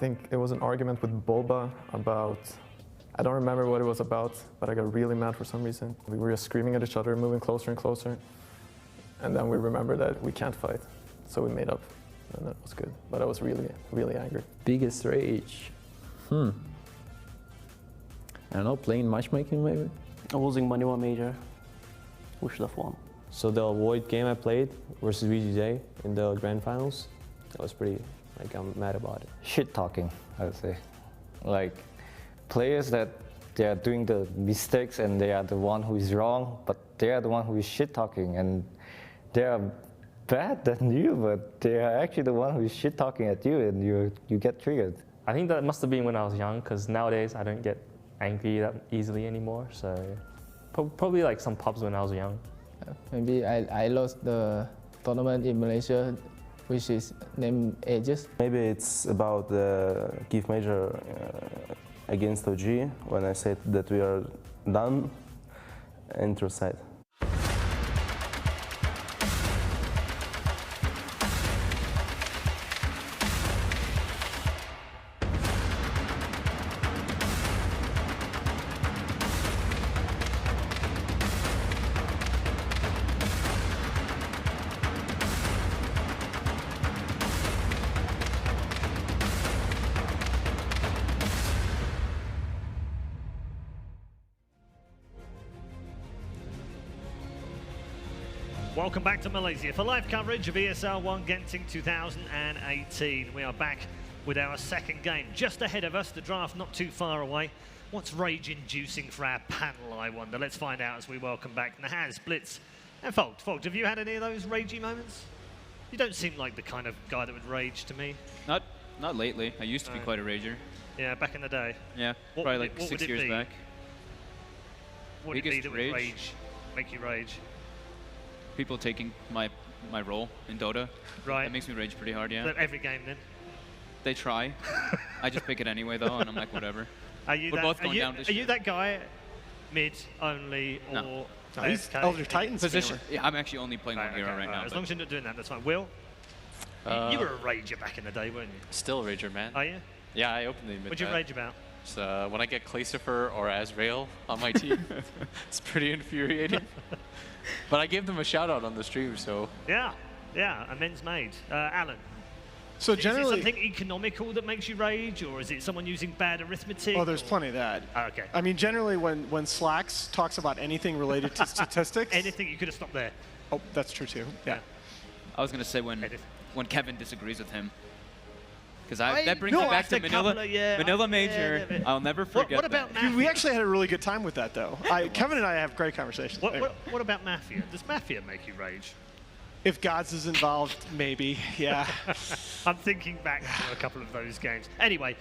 think it was an argument with Bulba about, I don't remember what it was about, but I got really mad for some reason. We were just screaming at each other, moving closer and closer. And then we remembered that we can't fight. So we made up, and that was good. But I was really, really angry. Biggest rage? I don't know, playing matchmaking maybe? Losing money one major. We should have won. So the Void game I played versus VGJ in the grand finals, that was pretty, like, I'm mad about it. Shit talking, I would say. Like players that they are doing the mistakes and they are the one who is wrong, but they are the one who is shit talking, and they are bad than you, but they are actually the one who is shit talking at you, and you get triggered. I think that must have been when I was young, because nowadays I don't get angry that easily anymore. So probably like some pubs when I was young. Maybe I lost the tournament in Malaysia, which is named Aegis. Maybe it's about the GIF major against OG, when I said that we are done, intro side. Welcome back to Malaysia for live coverage of ESL One Genting 2018. We are back with our second game. Just ahead of us, the draft not too far away. What's rage-inducing for our panel, I wonder? Let's find out as we welcome back Nahaz, Blitz, and Fold. Fold, have you had any of those ragey moments? You don't seem like the kind of guy that would rage to me. Not lately. I used to be quite a rager. Yeah, back in the day. Yeah, probably like 6 years back. What would it be that would make you rage? People taking my role in Dota. Right. That makes me rage pretty hard, yeah. So every game then? They try. I just pick it anyway though, and I'm like, whatever. Are you that guy, mid only, or... No. He's Elder Titan's position. Yeah, I'm actually only playing one hero right now. As long as you're not doing that, that's fine. Will? You were a rager back in the day, weren't you? Still a rager, man. Are you? Yeah, I openly admit What'd you rage about? So, when I get Claysifer or Azrael on my team, it's pretty infuriating. But I gave them a shout out on the stream, so. Yeah, amends made. Alan. So generally, is it something economical that makes you rage, or is it someone using bad arithmetic? Oh, there's plenty of that. Oh, okay. I mean, generally, when Slacks talks about anything related to statistics, anything, you could have stopped there. Oh, that's true too. Yeah. I was gonna say when Kevin disagrees with him. Because that brings me back to Manila Major. I'll never forget what about that. We actually had a really good time with that, though. Kevin and I have great conversations. What about Mafia? Does Mafia make you rage? If Gods is involved, maybe, yeah. I'm thinking back to a couple of those games. Anyway,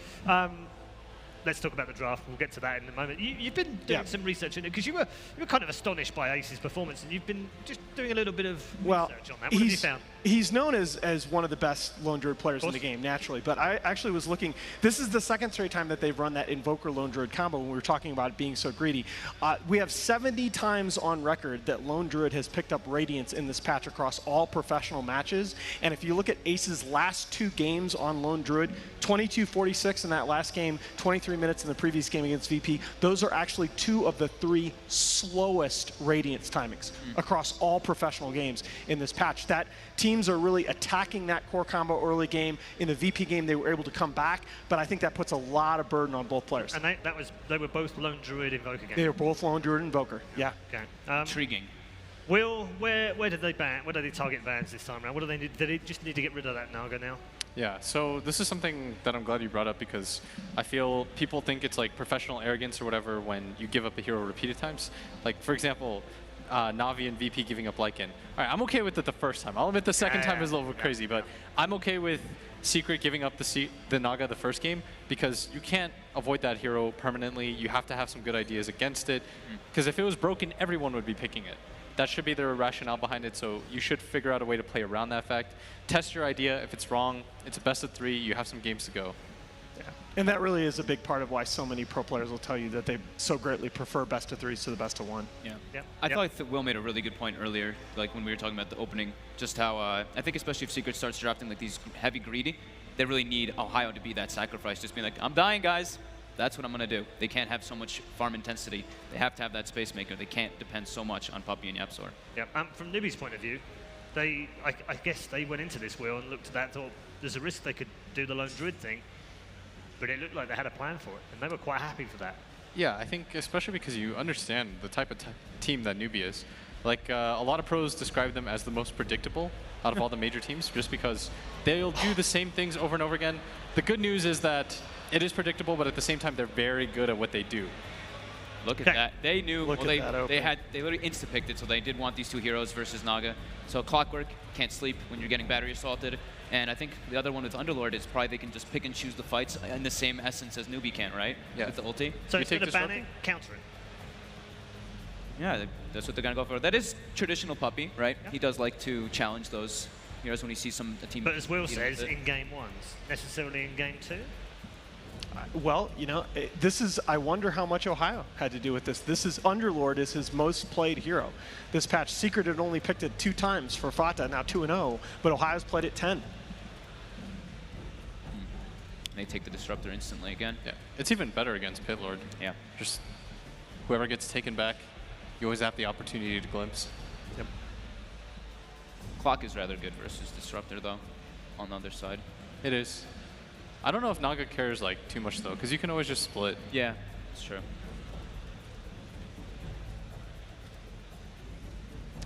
let's talk about the draft. We'll get to that in a moment. You've been doing some research in it, because you were kind of astonished by Ace's performance, and you've been just doing a little bit of research on that. What have you found? He's known as one of the best Lone Druid players in the game, naturally. But I actually was looking. This is the second straight time that they've run that Invoker Lone Druid combo when we were talking about it being so greedy. We have 70 times on record that Lone Druid has picked up Radiance in this patch across all professional matches. And if you look at Ace's last 2 games on Lone Druid, 22-46 in that last game, 23 minutes in the previous game against VP, those are actually 2 of the 3 slowest Radiance timings across all professional games in this patch. That teams are really attacking that core combo early game. In the VP game, they were able to come back, but I think that puts a lot of burden on both players. And they were both Lone Druid Invoker games. They were both Lone Druid Invoker, yeah. Okay. Intriguing. Will, where did they ban? Where did they target bans this time around? What do they need? Do they just need to get rid of that Naga now? Yeah, so this is something that I'm glad you brought up, because I feel people think it's like professional arrogance or whatever when you give up a hero repeated times. Like, for example, Navi and VP giving up Lycan. All right, I'm okay with it the first time. I'll admit the second time is a little bit crazy, but I'm okay with Secret giving up the Naga the first game, because you can't avoid that hero permanently. You have to have some good ideas against it, because if it was broken, everyone would be picking it. That should be their rationale behind it, so you should figure out a way to play around that fact. Test your idea. If it's wrong, it's a best of 3. You have some games to go. Yeah. And that really is a big part of why so many pro players will tell you that they so greatly prefer best of threes to the best of one. Yeah. Yep. I thought Will made a really good point earlier, like when we were talking about the opening, just how I think especially if Secret starts drafting like these heavy greedy, they really need Ohio to be that sacrifice, just being like, I'm dying, guys. That's what I'm going to do. They can't have so much farm intensity. They have to have that space maker. They can't depend so much on Puppey and Yapzor. Yeah. From Newbee's point of view, I guess they went into this wheel and looked at that and thought there's a risk they could do the lone druid thing, but it looked like they had a plan for it, and they were quite happy for that. Yeah, I think especially because you understand the type of team that Newbee is. Like, a lot of pros describe them as the most predictable out of all the major teams, just because they'll do the same things over and over again. The good news is that it is predictable, but at the same time, they're very good at what they do. Look at that. They knew. Look well, at they literally insta-picked it, so they did want these two heroes versus Naga. So Clockwork can't sleep when you're getting battery assaulted. And I think the other one with Underlord is probably they can just pick and choose the fights in the same essence as Newbee can, right? Yeah. With the ulti. So instead of banning, counter it. Yeah, that's what they're going to go for. That is traditional Puppey, right? Yeah. He does like to challenge those heroes when he sees a team. But as Will says, in game ones, necessarily in game two? Well, you know, I wonder how much Ohio had to do with this. Underlord is his most played hero. This patch, Secret had only picked it 2 times for Fata, now 2-0, but Ohio's played it 10. They take the Disruptor instantly again. Yeah, it's even better against Pit Lord. Yeah. Just whoever gets taken back, you always have the opportunity to glimpse. Yep. Clock is rather good versus Disruptor, though, on the other side. It is. I don't know if Naga cares like too much though, because you can always just split. Yeah, that's true.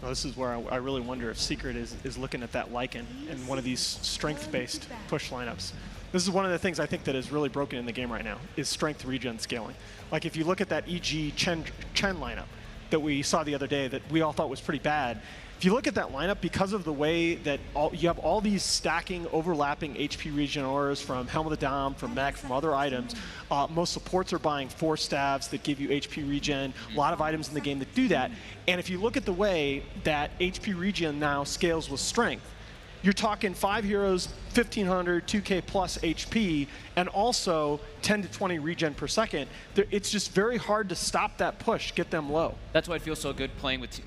Well, this is where I really wonder if Secret is looking at that Lycan in one of these strength-based push lineups. This is one of the things I think that is really broken in the game right now, is strength regen scaling. Like if you look at that EG Chen lineup that we saw the other day that we all thought was pretty bad, if you look at that lineup, because of the way that you have all these stacking, overlapping HP regen auras from Helm of the Dom, from Mech, from other items, most supports are buying 4 staves that give you HP regen, a lot of items in the game that do that. And if you look at the way that HP regen now scales with strength, you're talking 5 heroes, 1500, 2k plus HP, and also 10 to 20 regen per second. It's just very hard to stop that push, get them low. That's why it feels so good playing with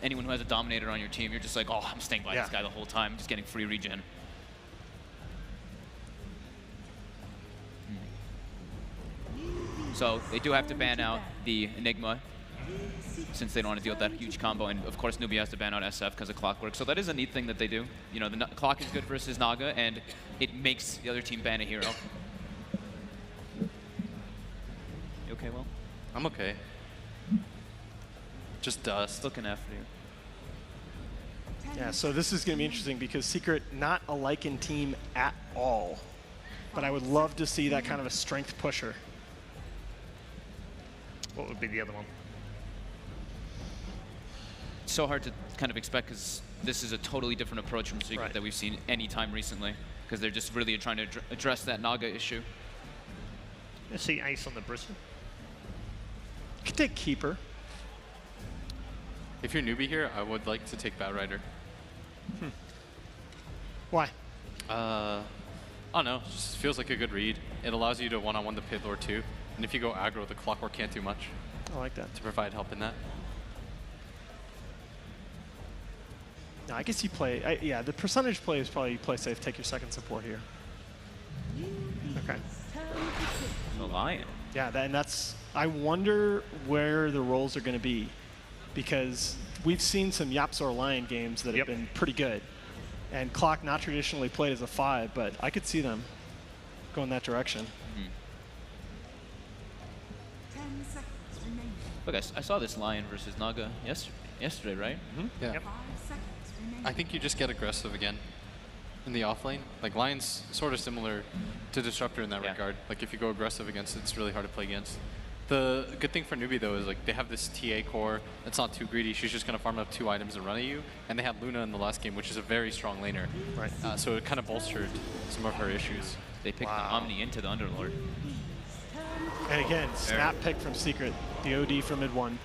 anyone who has a Dominator on your team. You're just like, oh, I'm staying by this guy the whole time, just getting free regen. So they do have to ban out the Enigma, since they don't want to deal with that huge combo, and of course Newbee has to ban out SF because of Clockwork. So that is a neat thing that they do. You know, the Clock is good versus Naga, and it makes the other team ban a hero. You okay, Will? I'm okay. Just dust. Looking after you. Yeah, so this is going to be interesting because Secret, not a Lycan team at all, but I would love to see that kind of a strength pusher. What would be the other one? So hard to kind of expect because this is a totally different approach from Secret that we've seen any time recently, because they're just really trying to address that Naga issue. Let's see Ace on the Bristol. You could take Keeper. If you're Newbee here, I would like to take Batrider. Why? I don't know. It just feels like a good read. It allows you to one-on-one the Pit Lord too, and if you go aggro, the Clockwork can't do much. I like that. To provide help in that. No, I guess you play, yeah, the percentage play is probably you play safe, take your second support here. Okay. The Lion. Yeah, and that's, I wonder where the roles are going to be, because we've seen some Yapzor Lion games that have been pretty good. And Clock not traditionally played as a 5, but I could see them going that direction. Look, I saw this Lion versus Naga yesterday, right? Yeah. I think you just get aggressive again in the off lane. Like Lion's sort of similar to Disruptor in that regard. Like if you go aggressive against it, it's really hard to play against. The good thing for Newbee though is like they have this TA core that's not too greedy. She's just gonna farm up 2 items and run at you. And they had Luna in the last game, which is a very strong laner. Right. So it kind of bolstered some of her issues. They picked the Omni into the Underlord. And again, snap pick from Secret, the OD from mid 1.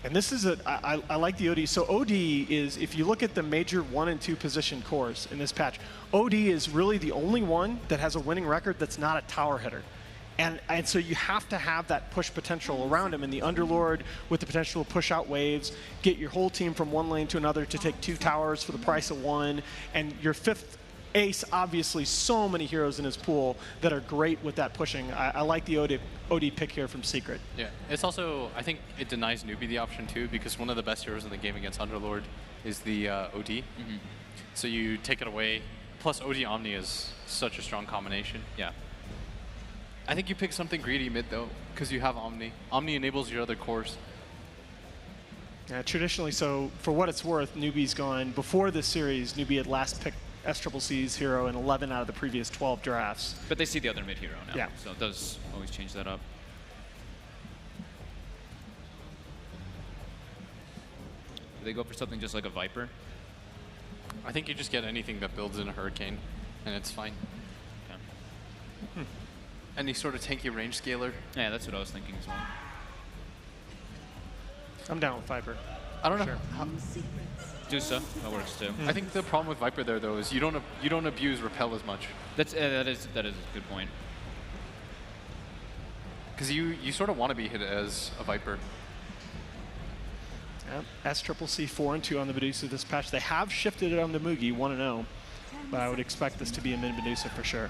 And this is I like the OD. So OD is, if you look at the major 1 and 2 position cores in this patch, OD is really the only one that has a winning record that's not a tower hitter. And so you have to have that push potential around him. And the Underlord with the potential to push out waves, get your whole team from one lane to another to take 2 towers for the price of 1. And your 5th ace, obviously so many heroes in his pool that are great with that pushing. I like the OD pick here from Secret. Yeah, it's also, I think it denies Newbee the option too, because one of the best heroes in the game against Underlord is the OD. So you take it away. Plus OD Omni is such a strong combination. Yeah. I think you pick something greedy mid though, because you have Omni. Omni enables your other cores. Yeah, traditionally, so for what it's worth, Newbee's gone, before this series, Newbee had last picked SCCC's hero in 11 out of the previous 12 drafts. But they see the other mid hero now, yeah. So it does always change that up. Do they go for something just like a Viper? I think you just get anything that builds in a Hurricane, and it's fine. Okay. Any sort of tanky range scaler. Yeah, that's what I was thinking as well. I'm down with Viper. I don't know. Sure. Dusa, that works too. I think the problem with Viper there though is you don't abuse Repel as much. That is a good point. Because you sort of want to be hit as a Viper. Yep. SCCC 4 and 2 on the Medusa this patch. They have shifted it on the Mugi 1 and 0, but I would expect this to be a mid Medusa for sure.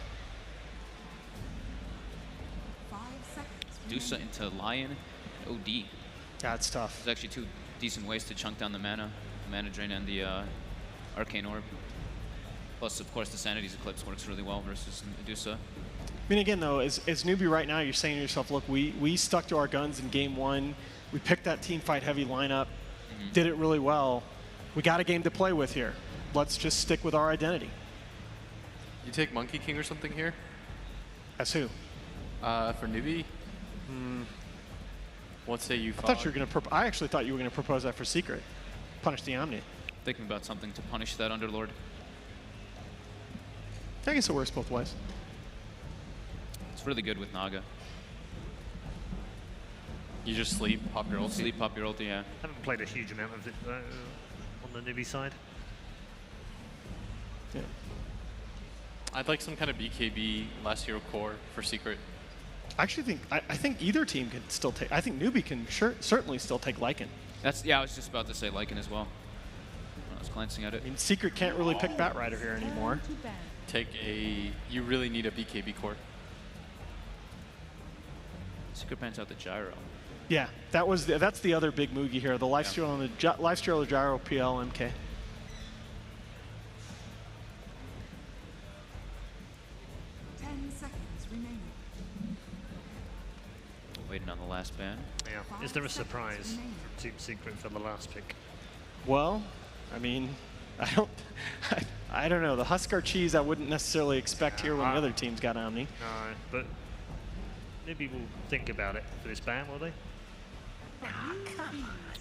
Dusa into Lion, OD. Yeah, it's tough. There's actually 2 decent ways to chunk down the mana drain and the Arcane Orb. Plus, of course, the Sanity's Eclipse works really well versus Medusa. I mean, again, though, as Newbee right now, you're saying to yourself, look, we stuck to our guns in game 1. We picked that team fight heavy lineup, did it really well. We got a game to play with here. Let's just stick with our identity. You take Monkey King or something here? As who? For Newbee? What say you? I thought you were going to. I actually thought you were going to propose that for Secret. Punish the Omni. Thinking about something to punish that Underlord. I guess it works both ways. It's really good with Naga. You just sleep, pop your ulti. Sleep, pop your ulti, yeah. Haven't played a huge amount of it on the Newbee side. Yeah. I'd like some kind of BKB last hero core for Secret. I actually think I think either team can still take. I think Newbee can certainly still take Lycan. Yeah, I was just about to say Lycan as well. When I was glancing at it. I mean, Secret can't really pick Batrider here anymore. You really need a BKB core. Secret pans out the Gyro. Yeah, that's the other big Mugi here. The lifesteal on the lifesteal, the Gyro, PL, MK. Waiting on the last ban. Yeah. Is there a surprise from Team Secret for the last pick? Well, I mean, I don't know. The Huskar cheese I wouldn't necessarily expect here when the other team's got Omni. No, but maybe we'll think about it for this ban, will they?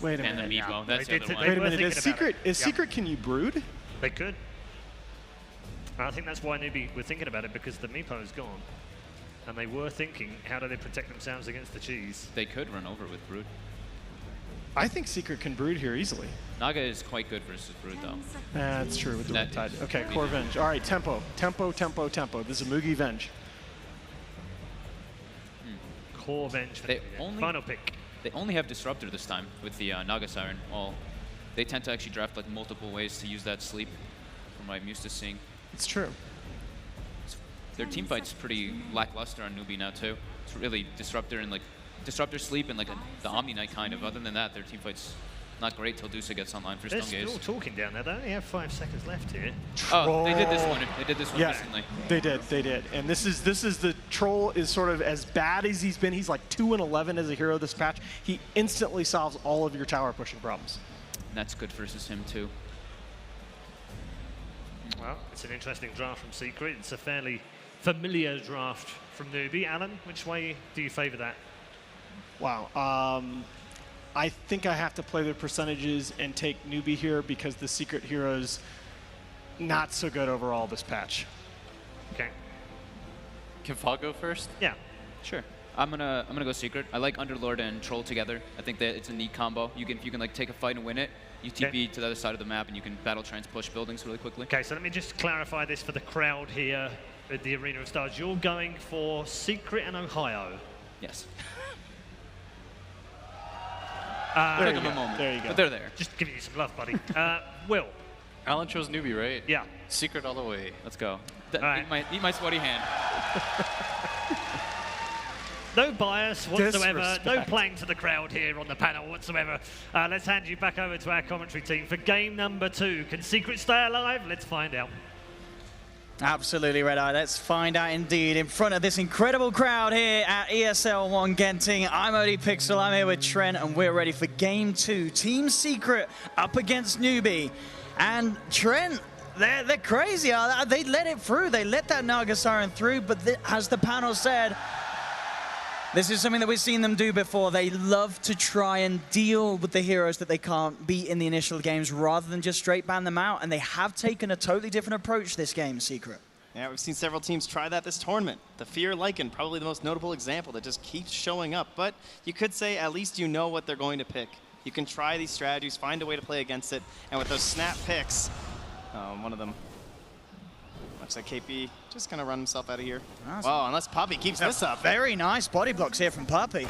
Wait a And minute. the Meatball, that's the other one. Wait a minute. Is Secret? Can you brood? They could. I think that's why Newbee were thinking about it, because the Meepo is gone. And they were thinking, how do they protect themselves against the cheese? They could run over with Brood. I think Secret can brood here easily. Naga is quite good versus Brood, though. That's true with the Riptide. Okay, core Venge. All right, tempo. This is a Mugi Venge. Core Venge for final pick. They only have Disruptor this time with the Naga Siren. They tend to actually draft like multiple ways to use that sleep, from what I'm used to seeing. It's true. Their team fight's pretty lackluster on Newbee now too. It's really Disruptor and like Disruptor sleep and like the Omni Knight kind of. Other than that, their team fight's not great till Dusa gets online for They're Stone Gaze. still talking down there. They only have 5 seconds left here. Oh, they did this one. They did this one recently. They did. And this is the Troll is sort of as bad as he's been. He's like 2 and 11 as a hero this patch. He instantly solves all of your tower pushing problems. And that's good versus him too. Well, it's an interesting draft from Secret. It's a fairly familiar draft from Newbee. Alan, which way do you favor that? Wow. I think I have to play the percentages and take Newbee here because the Secret hero's not so good overall this patch. Okay. Can Fog go first? Yeah, sure. I'm gonna go Secret. I like Underlord and Troll together. I think that it's a neat combo. If you can like take a fight and win it, you TP to the other side of the map and you can battle trans push buildings really quickly. Okay, so let me just clarify this for the crowd here at the Arena of Stars. You're going for Secret and Ohio. Yes. There Took them a moment. There you go. But they're there. Just giving you some love, buddy. Will. Alan chose Newbee, right? Yeah. Secret all the way. Let's go. Right. Eat my sweaty hand. No bias whatsoever, no Disrespect. playing to the crowd here on the panel whatsoever. Let's hand you back over to our commentary team for game number 2. Can Secret stay alive? Let's find out. Absolutely, Red Eye. Let's find out indeed in front of this incredible crowd here at ESL One Genting. I'm OD Pixel, I'm here with Trent, and we're ready for game 2. Team Secret up against Newbee. And Trent, they're crazy. They let it through. They let that Naga Siren through, but as the panel said, this is something that we've seen them do before. They love to try and deal with the heroes that they can't beat in the initial games rather than just straight ban them out. And they have taken a totally different approach this game, Secret. Yeah, we've seen several teams try that this tournament. The Fear Lycan, probably the most notable example that just keeps showing up. But you could say at least you know what they're going to pick. You can try these strategies, find a way to play against it. And with those snap picks, one of them, looks like KP just gonna run himself out of here. Wow, unless Puppy keeps this up. Very nice body blocks here from Puppy.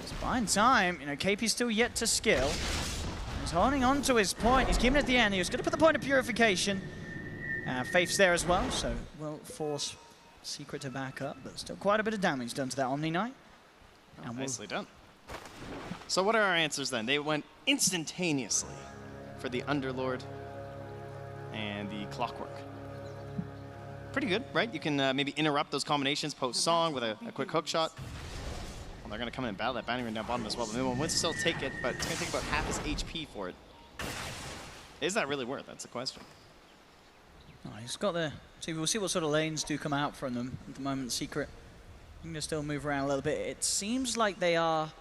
Just buying time. You know, KP's still yet to skill. He's holding on to his point. He's keeping it at the end. He was gonna put the point of purification. Faith's there as well, so will force Secret to back up, but still quite a bit of damage done to that Omni Knight. And nicely done. So what are our answers then? They went instantaneously for the Underlord and the Clockwork. Pretty good, right? You can maybe interrupt those combinations post-song with a quick hook shot. Well, they're going to come in and battle that Boundary Ring down bottom as well. But Midwan would still take it, but it's going to take about half his HP for it. Is that really worth? That's the question. Oh, he's got the... So we'll see what sort of lanes do come out from them at the moment. Secret, I think they still move around a little bit. It seems like they are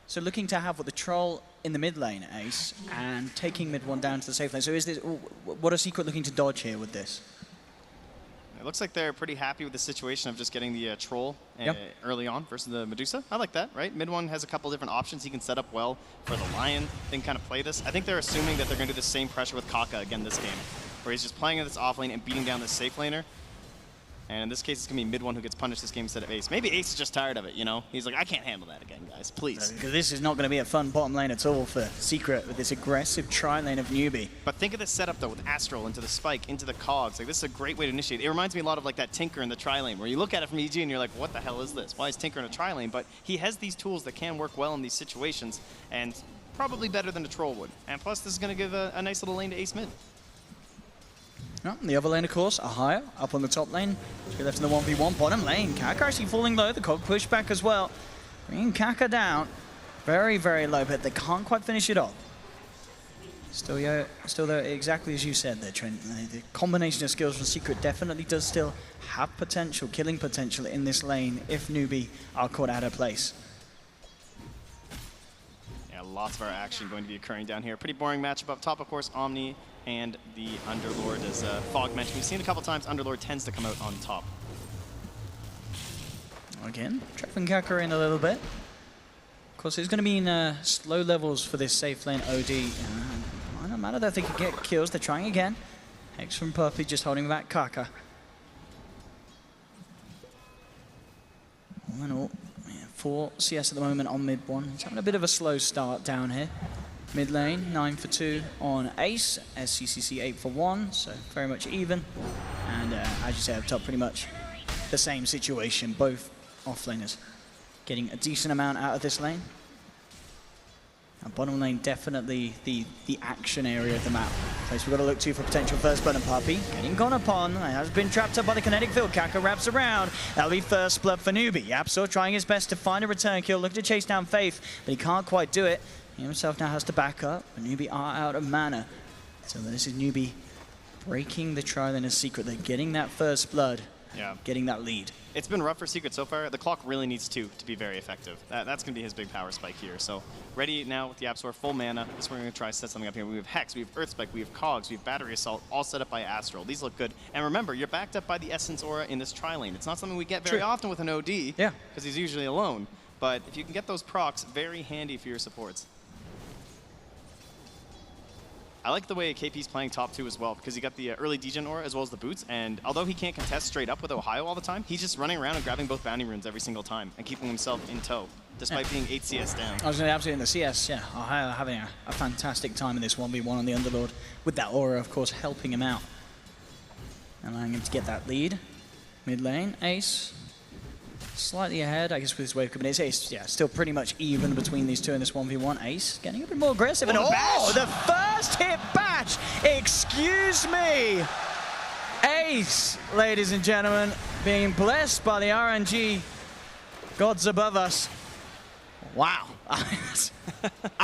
so looking to have what the Troll in the mid lane, Ace, and taking mid one down to the safe lane. So is this... What are Secret looking to dodge here with this? It looks like they're pretty happy with the situation of just getting the Troll early on versus the Medusa. I like that, right? Mid one has a couple different options he can set up well for the Lion. They can kind of play this. I think they're assuming that they're going to do the same pressure with Kaka again this game, where he's just playing in this off lane and beating down this safe laner. And in this case, it's going to be mid one who gets punished this game instead of Ace. Maybe Ace is just tired of it, you know? He's like, I can't handle that again, guys, please. Because this is not going to be a fun bottom lane at all for Secret with this aggressive tri-lane of Newbee. But think of this setup, though, with Astral into the Spike, into the Cogs. Like, this is a great way to initiate. It reminds me a lot of, like, that Tinker in the tri-lane, where you look at it from EG and you're like, what the hell is this? Why is Tinker in a tri-lane? But he has these tools that can work well in these situations, and probably better than a Troll would. And plus, this is going to give a nice little lane to Ace mid. Oh, the other lane, of course, Ohio, up on the top lane. She left in the 1v1 bottom lane. Kaka actually falling low, the Cog pushback as well. Bringing Kaka down. Very, very low, but they can't quite finish it off. Still there, exactly as you said there, Trent. The combination of skills from Secret definitely does still have potential, killing potential in this lane if Newbee are caught out of place. Yeah, lots of our action going to be occurring down here. Pretty boring matchup up top, of course, Omni and the Underlord, as Fog mentioned. We've seen a couple times Underlord tends to come out on top. Again, trapping Kaka in a little bit. Of course, it's going to be in slow levels for this safe lane OD. No matter that they can get kills, they're trying again. Hex from Puppy just holding back Kaka. All in all, 4 CS at the moment on mid one. He's having a bit of a slow start down here. Mid lane, 9 for 2 on Ace. SCCC 8 for 1, so very much even. And as you say, up top, pretty much the same situation. Both offlaners getting a decent amount out of this lane. And bottom lane, definitely the action area of the map. Place we've got to look to for potential first blood, and Puppy getting gone upon. Has been trapped up by the kinetic field. Kaka wraps around. That'll be first blood for Newbee. Yapsor trying his best to find a return kill, looking to chase down Faith, but he can't quite do it. He himself now has to back up, but Newbee are out of mana. So this is Newbee breaking the tri-lane of Secret. They're getting that first blood. getting that lead. It's been rough for Secret so far. The clock really needs 2 to be very effective. That's going to be his big power spike here. So ready now with the Absol, full mana. This is where we're going to try to set something up here. We have Hex, we have Earth Spike, we have Cogs, we have Battery Assault, all set up by Astral. These look good. And remember, you're backed up by the Essence Aura in this tri-lane. It's not something we get very often with an OD, because he's usually alone. But if you can get those procs, very handy for your supports. I like the way KP's playing top 2 as well, because he got the early degen aura as well as the boots, and although he can't contest straight up with Ohio all the time, he's just running around and grabbing both bounty runes every single time and keeping himself in tow, despite being 8 CS down. I was going to absolutely in the CS, Ohio having a fantastic time in this 1v1 on the Underlord, with that aura, of course, helping him out. Allowing him to get that lead. Mid lane, Ace. Slightly ahead, I guess, with his wave coming. It's Ace, still pretty much even between these two in this 1v1. Ace getting a bit more aggressive. And the first hit bash! Excuse me! Ace, ladies and gentlemen, being blessed by the RNG gods above us. Wow. I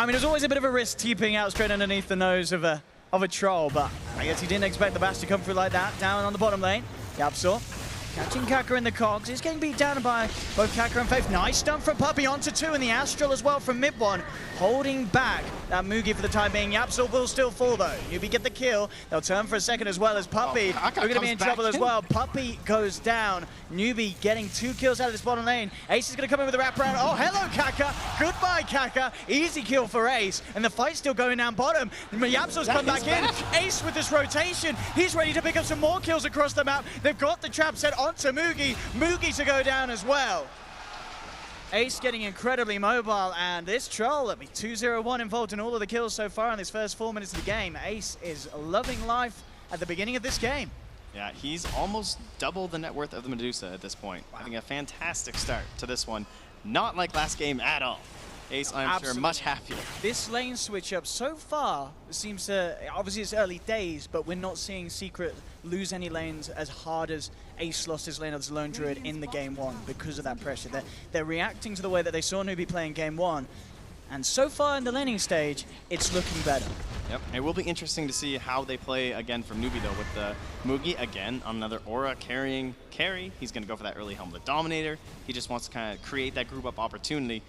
mean, there's always a bit of a risk TPing out straight underneath the nose of a troll, but I guess he didn't expect the bash to come through like that. Down on the bottom lane, Yapsor. Catching Kaka in the cogs. He's getting beat down by both Kaka and Faith. Nice stun from Puppey onto 2, and the Astral as well from mid one. Holding back that Mugi for the time being. Yapsor will still fall though. Newbee get the kill. They'll turn for a second as well as Puppey. We're going to be in trouble as well. Puppey goes down. Newbee getting 2 kills out of this bottom lane. Ace is going to come in with a wraparound. Oh, hello Kaka. Goodbye Kaka. Easy kill for Ace. And the fight's still going down bottom. Yapsor's come back in. Ace with this rotation. He's ready to pick up some more kills across the map. They've got the trap set onto Mugi. Mugi to go down as well. Ace getting incredibly mobile, and this troll, that'll be 2-0-1 involved in all of the kills so far in this first 4 minutes of the game. Ace is loving life at the beginning of this game. Yeah, he's almost double the net worth of the Medusa at this point. Having a fantastic start to this one. Not like last game at all. Ace, I'm sure, much happier. This lane switch up so far seems to, obviously it's early days, but we're not seeing Secret lose any lanes as hard as Ace lost his lane as Lone Druid in the game 1 because of that pressure. They're reacting to the way that they saw Newbee playing game 1, and so far in the laning stage, it's looking better. Yep, it will be interesting to see how they play again from Newbee though, with the Mugi again, another aura carrying carry. He's going to go for that early Helmlet Dominator. He just wants to kind of create that group up opportunity.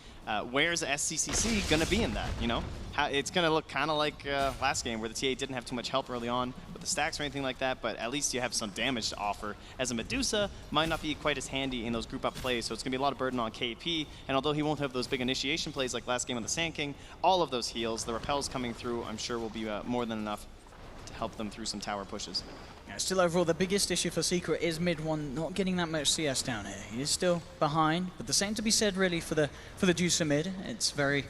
Where's SCCC going to be in that, you know? It's going to look kind of like last game where the TA didn't have too much help early on with the stacks or anything like that, but at least you have some damage to offer. As a Medusa, might not be quite as handy in those group up plays, so it's going to be a lot of burden on KP, and although he won't have those big initiation plays like last game on the Sand King, all of those heals, the repels coming through, I'm sure will be more than enough to help them through some tower pushes. Yeah, still overall, the biggest issue for Secret is mid one not getting that much CS down here. He is still behind, but the same to be said really for the Juicer mid. It's very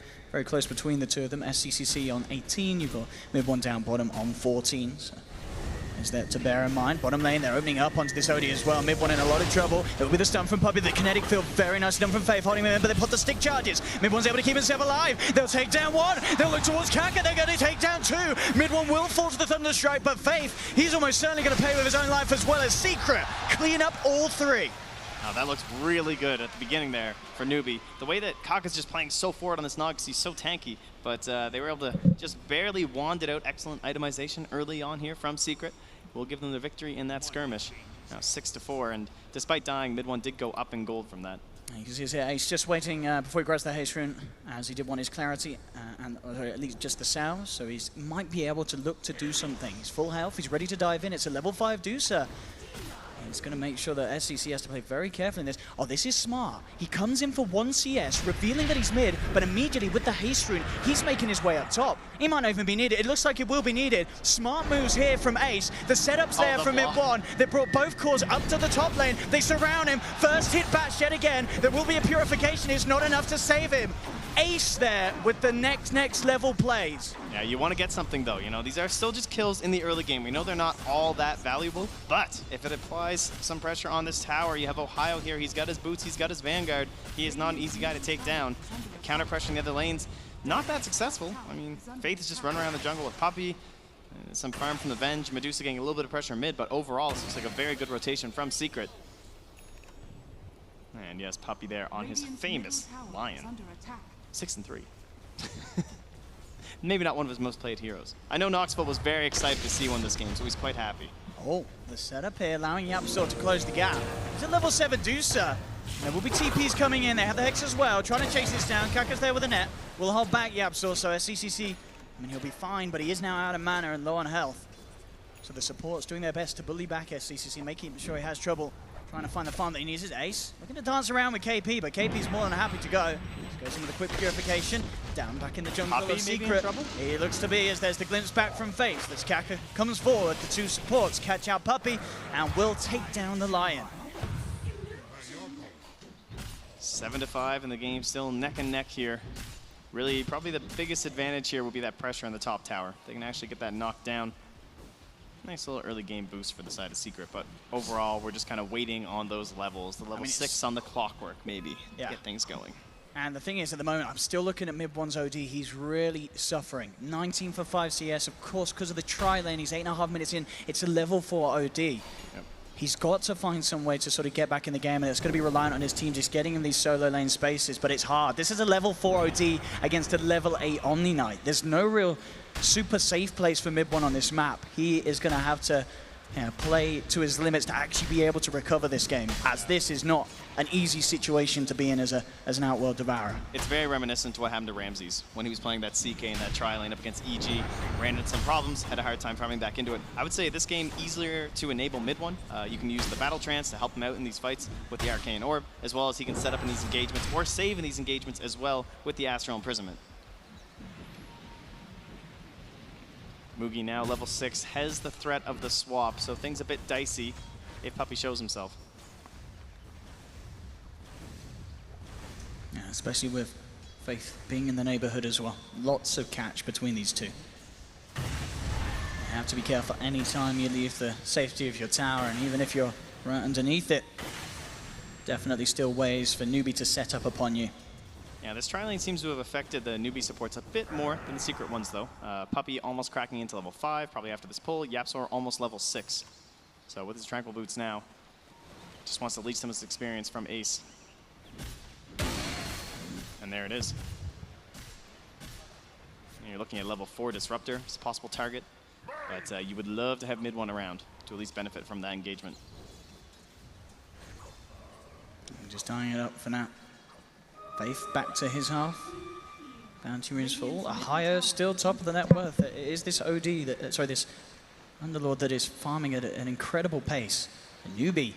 close between the two of them. SCCC on 18, you've got mid one down bottom on 14. So is that to bear in mind. Bottom lane, they're opening up onto this OD as well. Mid one in a lot of trouble. It'll be the stun from Puppey. The kinetic field, very nice done from Faith, holding him in, but they put the stick charges. Mid one's able to keep himself alive. They'll take down 1. They'll look towards Kaka. They're going to take down 2. Mid one will fall to the Thunder Strike, but Faith, he's almost certainly going to pay with his own life as well as Secret. Clean up all 3. Now that looks really good at the beginning there for Newbee. The way that Kaka's just playing so forward on this Nog because he's so tanky, but they were able to just barely wand it out. Excellent itemization early on here from Secret. Will give them the victory in that skirmish. Now 6-4, and despite dying, mid one did go up in gold from that. You can see he's just waiting before he grabs the haste rune, as he did want his clarity, or at least just the sow, so he might be able to look to do something. He's full health, he's ready to dive in. It's a level 5 Deucer. He's going to make sure that SCC has to play very carefully in this. Oh, this is smart. He comes in for 1 CS, revealing that he's mid, but immediately with the haste rune, he's making his way up top. He might not even be needed. It looks like it will be needed. Smart moves here from Ace. The setup's there from mid one. They brought both cores up to the top lane. They surround him. First hit bash yet again. There will be a purification. It's not enough to save him. Ace there with the next level plays. Yeah, you want to get something though, you know, these are still just kills in the early game. We know they're not all that valuable, but if it applies some pressure on this tower, you have Ohio here, he's got his boots, he's got his Vanguard, he is not an easy guy to take down. Counter pressuring the other lanes, not that successful. I mean, Faith is just running around the jungle with Puppey, some farm from the Venge, Medusa getting a little bit of pressure mid, but overall this looks like a very good rotation from Secret. And yes, Puppey there on his famous Lion. 6-3. Maybe not one of his most played heroes. I know Knoxville was very excited to see one this game, so he's quite happy. Oh, the setup here allowing YapzOr to close the gap. He's at level 7 Deucer. There will be TPs coming in. They have the Hex as well, trying to chase this down. Kaka's there with a net. Will hold back YapzOr, so SCCC, I mean, he'll be fine, but he is now out of mana and low on health. So the support's doing their best to bully back SCCC, making sure he has trouble trying to find the farm that he needs. His Ace looking to dance around with KP, but KP's more than happy to go. Goes in with a quick purification. Down back in the jungle of Secret. He looks to be as there's the glimpse back from Faith. As Kaka comes forward, the two supports catch out Puppey and will take down the Lion. 7-5 in the game, still neck and neck here. Really, probably the biggest advantage here will be that pressure on the top tower. They can actually get that knocked down. Nice little early game boost for the side of Secret, but overall, we're just kind of waiting on those levels. The level 6 on the clockwork, maybe, to get things going. And the thing is, at the moment, I'm still looking at Mid 1's OD. He's really suffering. 19 for 5 CS, of course, because of the tri-lane. He's 8.5 minutes in. It's a level 4 OD. Yep. He's got to find some way to sort of get back in the game, and it's going to be reliant on his team just getting him these solo lane spaces, but it's hard. This is a level 4 OD against a level 8 Omni Knight. There's no real super safe place for Mid 1 on this map. He is going to have to play to his limits to actually be able to recover this game, as this is not an easy situation to be in as an Outworld Devourer. It's very reminiscent to what happened to Ramses when he was playing that CK in that tri-lane up against EG, ran into some problems, had a hard time farming back into it. I would say this game easier to enable Mid 1. You can use the Battle Trance to help him out in these fights with the Arcane Orb, as well as he can set up in these engagements or save in these engagements as well with the Astral Imprisonment. Mugi now level 6 has the threat of the swap, so things a bit dicey if Puppey shows himself. Yeah, especially with Faith being in the neighborhood as well. Lots of catch between these two. You have to be careful any time you leave the safety of your tower, and even if you're right underneath it, definitely still ways for Newbee to set up upon you. Yeah, this tri-lane seems to have affected the Newbee supports a bit more than the Secret ones, though. Puppey almost cracking into level 5, probably after this pull. YapzOr almost level 6. So with his Tranquil Boots now, just wants to leech some of his experience from Ace. And there it is. And you're looking at level 4 Disruptor as a possible target. But you would love to have Mid 1 around to at least benefit from that engagement. Just tying it up for now. Faith back to his half. Bounty runes full. Ahio still top of the net worth. It is this OD, this Underlord that is farming at an incredible pace. A Newbee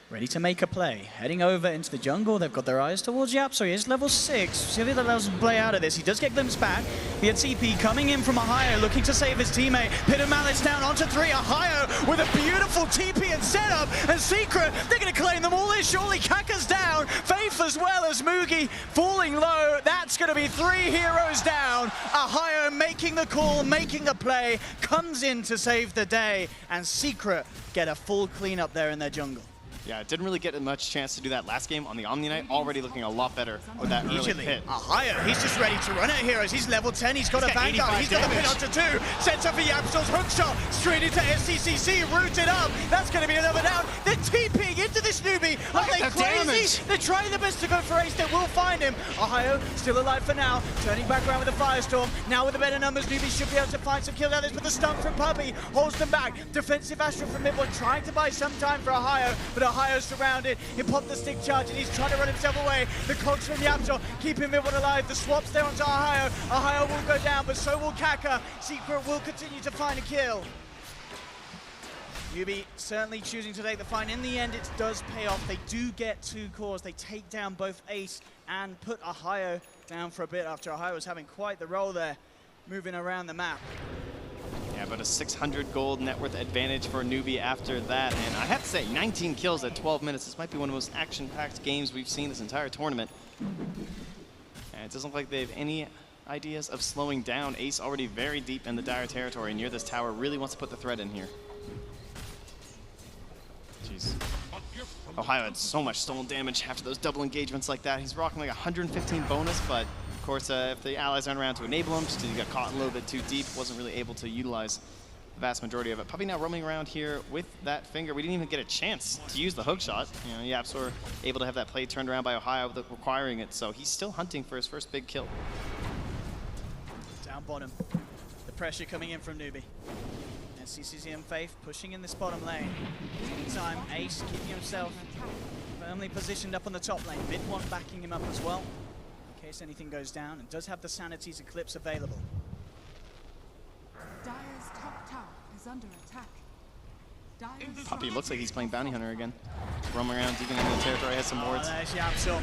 ready to make a play. Heading over into the jungle. They've got their eyes towards Yap, so he is level 6. See if he allows him to play out of this. He does get glimpsed back. We had CP coming in from Ahio, looking to save his teammate. Pit of Malice down onto 3. Ahio with a beautiful TP and setup. And Secret, they're going to claim them all in. Surely Kaka's down. Faith as well as Mugi falling low. That's going to be 3 heroes down. Ahio making the call, making the play, comes in to save the day. And Secret get a full cleanup there in their jungle. Yeah, didn't really get much chance to do that last game on the Omni Knight. Already looking a lot better with that early hit. Ahio, he's just ready to run at heroes. He's level 10, he's got a Vanguard, he's got the pin onto 2. Sets up for YapzOr's hookshot, straight into SCCC, rooted up. That's going to be another down. They're TPing into this Newbee. Are they crazy? They're trying their best to go for Ace. They will find him. Ahio still alive for now. Turning back around with a Firestorm. Now with the better numbers, Newbee should be able to find some kills out of this, but the stun from Puppey holds them back. Defensive Astral from Mid 1 trying to buy some time for Ahio, but Ahio's surrounded. He popped the stick charge and he's trying to run himself away. The cogs from YapzOr keeping Mid 1 alive. The swap's there onto Ahio. Ahio will go down, but so will Kaka. Secret will continue to find a kill. Newbee certainly choosing to take the fight. In the end, it does pay off. They do get 2 cores. They take down both Ace and put Ahio down for a bit after Ahio was having quite the role there, moving around the map. Yeah, about a 600 gold net worth advantage for Newbee after that. And I have to say, 19 kills at 12 minutes. This might be one of the most action-packed games we've seen this entire tournament. And it doesn't look like they have any ideas of slowing down. Ace already very deep in the dire territory near this tower. Really wants to put the threat in here. Jeez. Ohio had so much stolen damage after those double engagements like that. He's rocking like 115 bonus, but of course, if the allies aren't around to enable him, just because he got caught a little bit too deep, wasn't really able to utilize the vast majority of it. Puppey now roaming around here with that finger. We didn't even get a chance to use the hook shot. You know, YapzOr able to have that play turned around by Ohio without requiring it, so he's still hunting for his first big kill. Down bottom. The pressure coming in from Newbee. SCCC and Faith pushing in this bottom lane. Meantime, Ace keeping himself firmly positioned up on the top lane. Mid one backing him up as well, in case anything goes down, and does have the Sanity's Eclipse available. Dire's top tower is under attack. Puppey looks like he's playing Bounty Hunter again. Roaming around, digging into the territory, has some wards. There's Yapsel.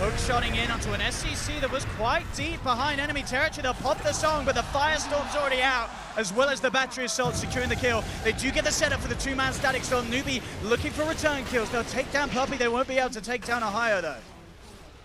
Hook shotting in onto an SCC that was quite deep behind enemy territory. They'll pop the song, but the Firestorm's already out, as well as the Battery Assault securing the kill. They do get the setup for the two-man Static Storm. Newbee looking for return kills. They'll take down Puppey. They won't be able to take down Ohio, though.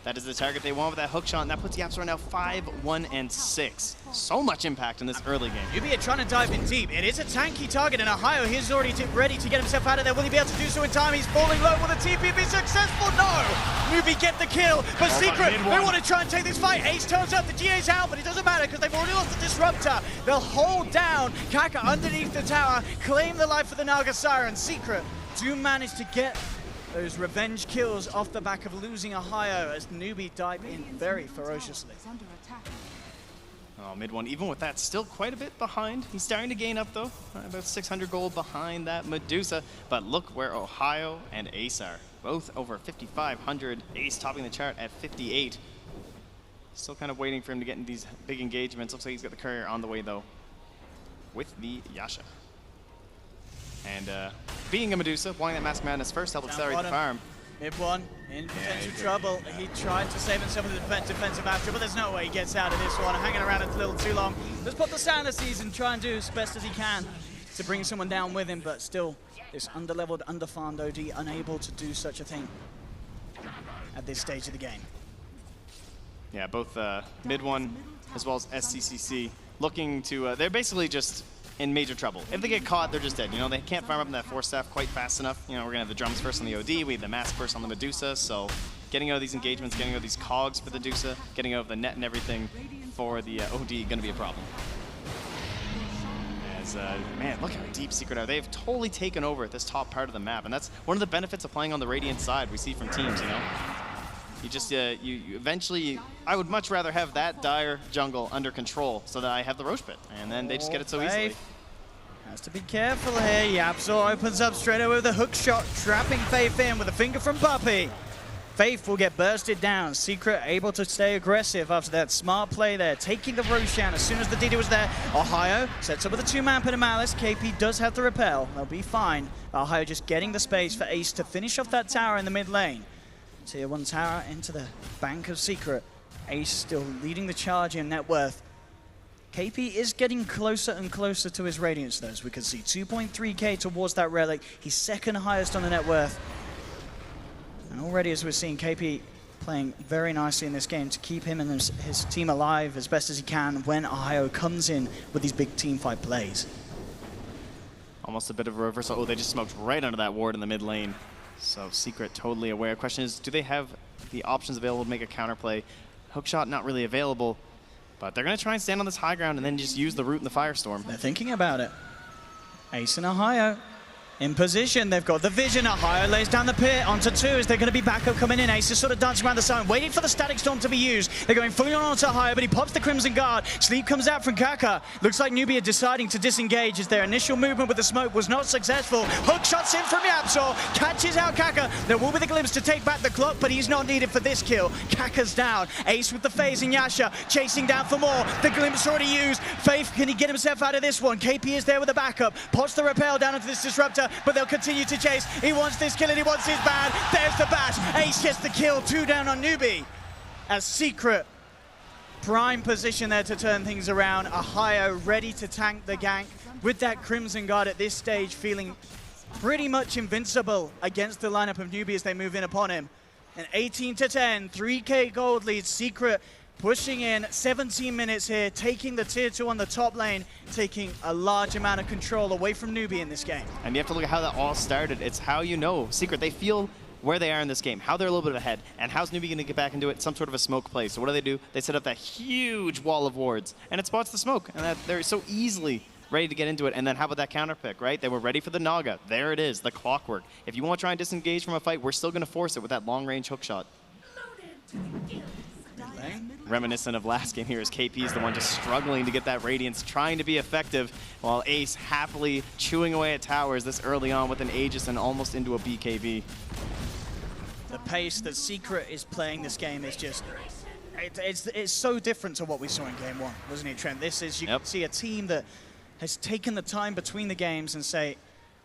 That is the target they want with that hook shot, and that puts Yapsel now 5-1-6. So much impact in this early game. Newbee are trying to dive in deep. It is a tanky target, and Ohio, he's already ready to get himself out of there. Will he be able to do so in time? He's falling low. Will the TP be successful? No! Newbee get the kill, but Secret, they want to try and take this fight. Ace turns up, the GA's out, but it doesn't matter because they've already lost the Disruptor. They'll hold down Kaka underneath the tower, claim the life of the Naga Siren. Secret do manage to get those revenge kills off the back of losing Ohio as Newbee dive in very ferociously. Oh, mid one, even with that, still quite a bit behind. He's starting to gain up though, about 600 gold behind that Medusa. But look where Ohio and Ace are, both over 5,500. Ace topping the chart at 58. Still kind of waiting for him to get in these big engagements. Looks like he's got the courier on the way though, with the Yasha. And being a Medusa, wanting that Mask Madness first helped accelerate the farm. Mid one, in potential trouble. He tried to save himself with a defensive after, but there's no way he gets out of this one. Hanging around a little too long. Let's put the Sanities and try and do as best as he can to bring someone down with him, but still, this underleveled, underfarmed OD unable to do such a thing at this stage of the game. Yeah, both mid one as well as SCCC looking to, they're basically just in major trouble. If they get caught, they're just dead. You know, they can't farm up in that 4-staff quite fast enough. You know, we're gonna have the drums first on the OD, we have the mask first on the Medusa, so getting out of these engagements, getting out of these cogs for the Medusa, getting out of the net and everything for the OD gonna be a problem. As, man, look how deep Secret are. They've totally taken over this top part of the map, and that's one of the benefits of playing on the Radiant side we see from teams, you know? You just, you eventually, I would much rather have that dire jungle under control so that I have the Roche Pit, and then they just get it so easily. Has to be careful here. Yapsor opens up straight away with a hook shot, trapping Faith in with a finger from Puppey. Faith will get bursted down. Secret able to stay aggressive after that smart play there, taking the Roshan as soon as the DD was there. Ohio sets up with a two-man pit of Malice. KP does have the repel. They'll be fine. Ohio just getting the space for Ace to finish off that tower in the mid lane. Tier 1 tower into the bank of Secret. Ace still leading the charge in net worth. KP is getting closer and closer to his Radiance though, as we can see. 2.3k towards that relic. He's second highest on the net worth. And already as we're seeing, KP playing very nicely in this game to keep him and his team alive as best as he can when Ohio comes in with these big team fight plays. Almost a bit of a reversal. Oh, they just smoked right under that ward in the mid lane. So Secret totally aware. Question is, do they have the options available to make a counterplay? Hookshot not really available, but they're going to try and stand on this high ground and then just use the root and the Firestorm. They're thinking about it. Ace and Ohio in position. They've got the vision. Ohio lays down the pit onto two. Is there going to be backup coming in? Ace is sort of dancing around the zone, waiting for the Static Storm to be used. They're going fully on onto Ohio, but he pops the Crimson Guard. Sleep comes out from Kaka. Looks like Newbee are deciding to disengage as their initial movement with the smoke was not successful. Hook shots in from Yapsor, catches out Kaka. There will be the glimpse to take back the clock, but he's not needed for this kill. Kaka's down. Ace with the phase in Yasha, chasing down for more. The glimpse already used. Faith, can he get himself out of this one? KP is there with the backup. Pots the repel down into this Disruptor, but they'll continue to chase. He wants this kill and he wants his ban. There's the bash. Ace gets the kill. 2 down on Newbee. As Secret, prime position there to turn things around. Ohio ready to tank the gank with that Crimson Guard at this stage, feeling pretty much invincible against the lineup of Newbee as they move in upon him. And 18-10, 3k gold lead. Secret pushing in 17 minutes here, taking the tier 2 on the top lane, taking a large amount of control away from Newbee in this game. And you have to look at how that all started. It's how you know Secret, they feel where they are in this game, how they're a little bit ahead, and how's Newbee going to get back into it? Some sort of a smoke play. So what do? They set up that huge wall of wards, and it spots the smoke, and they're so easily ready to get into it. And then how about that counter pick, right? They were ready for the Naga. There it is, the clockwork. If you want to try and disengage from a fight, we're still going to force it with that long-range hook shot. Lane. reminiscent of last game here as KP is the one just struggling to get that Radiance, trying to be effective, while Ace happily chewing away at towers this early on with an Aegis and almost into a BKB. The pace that Secret is playing this game is just, it's so different to what we saw in game one, wasn't it, Trent? This is, you can see a team that has taken the time between the games and say,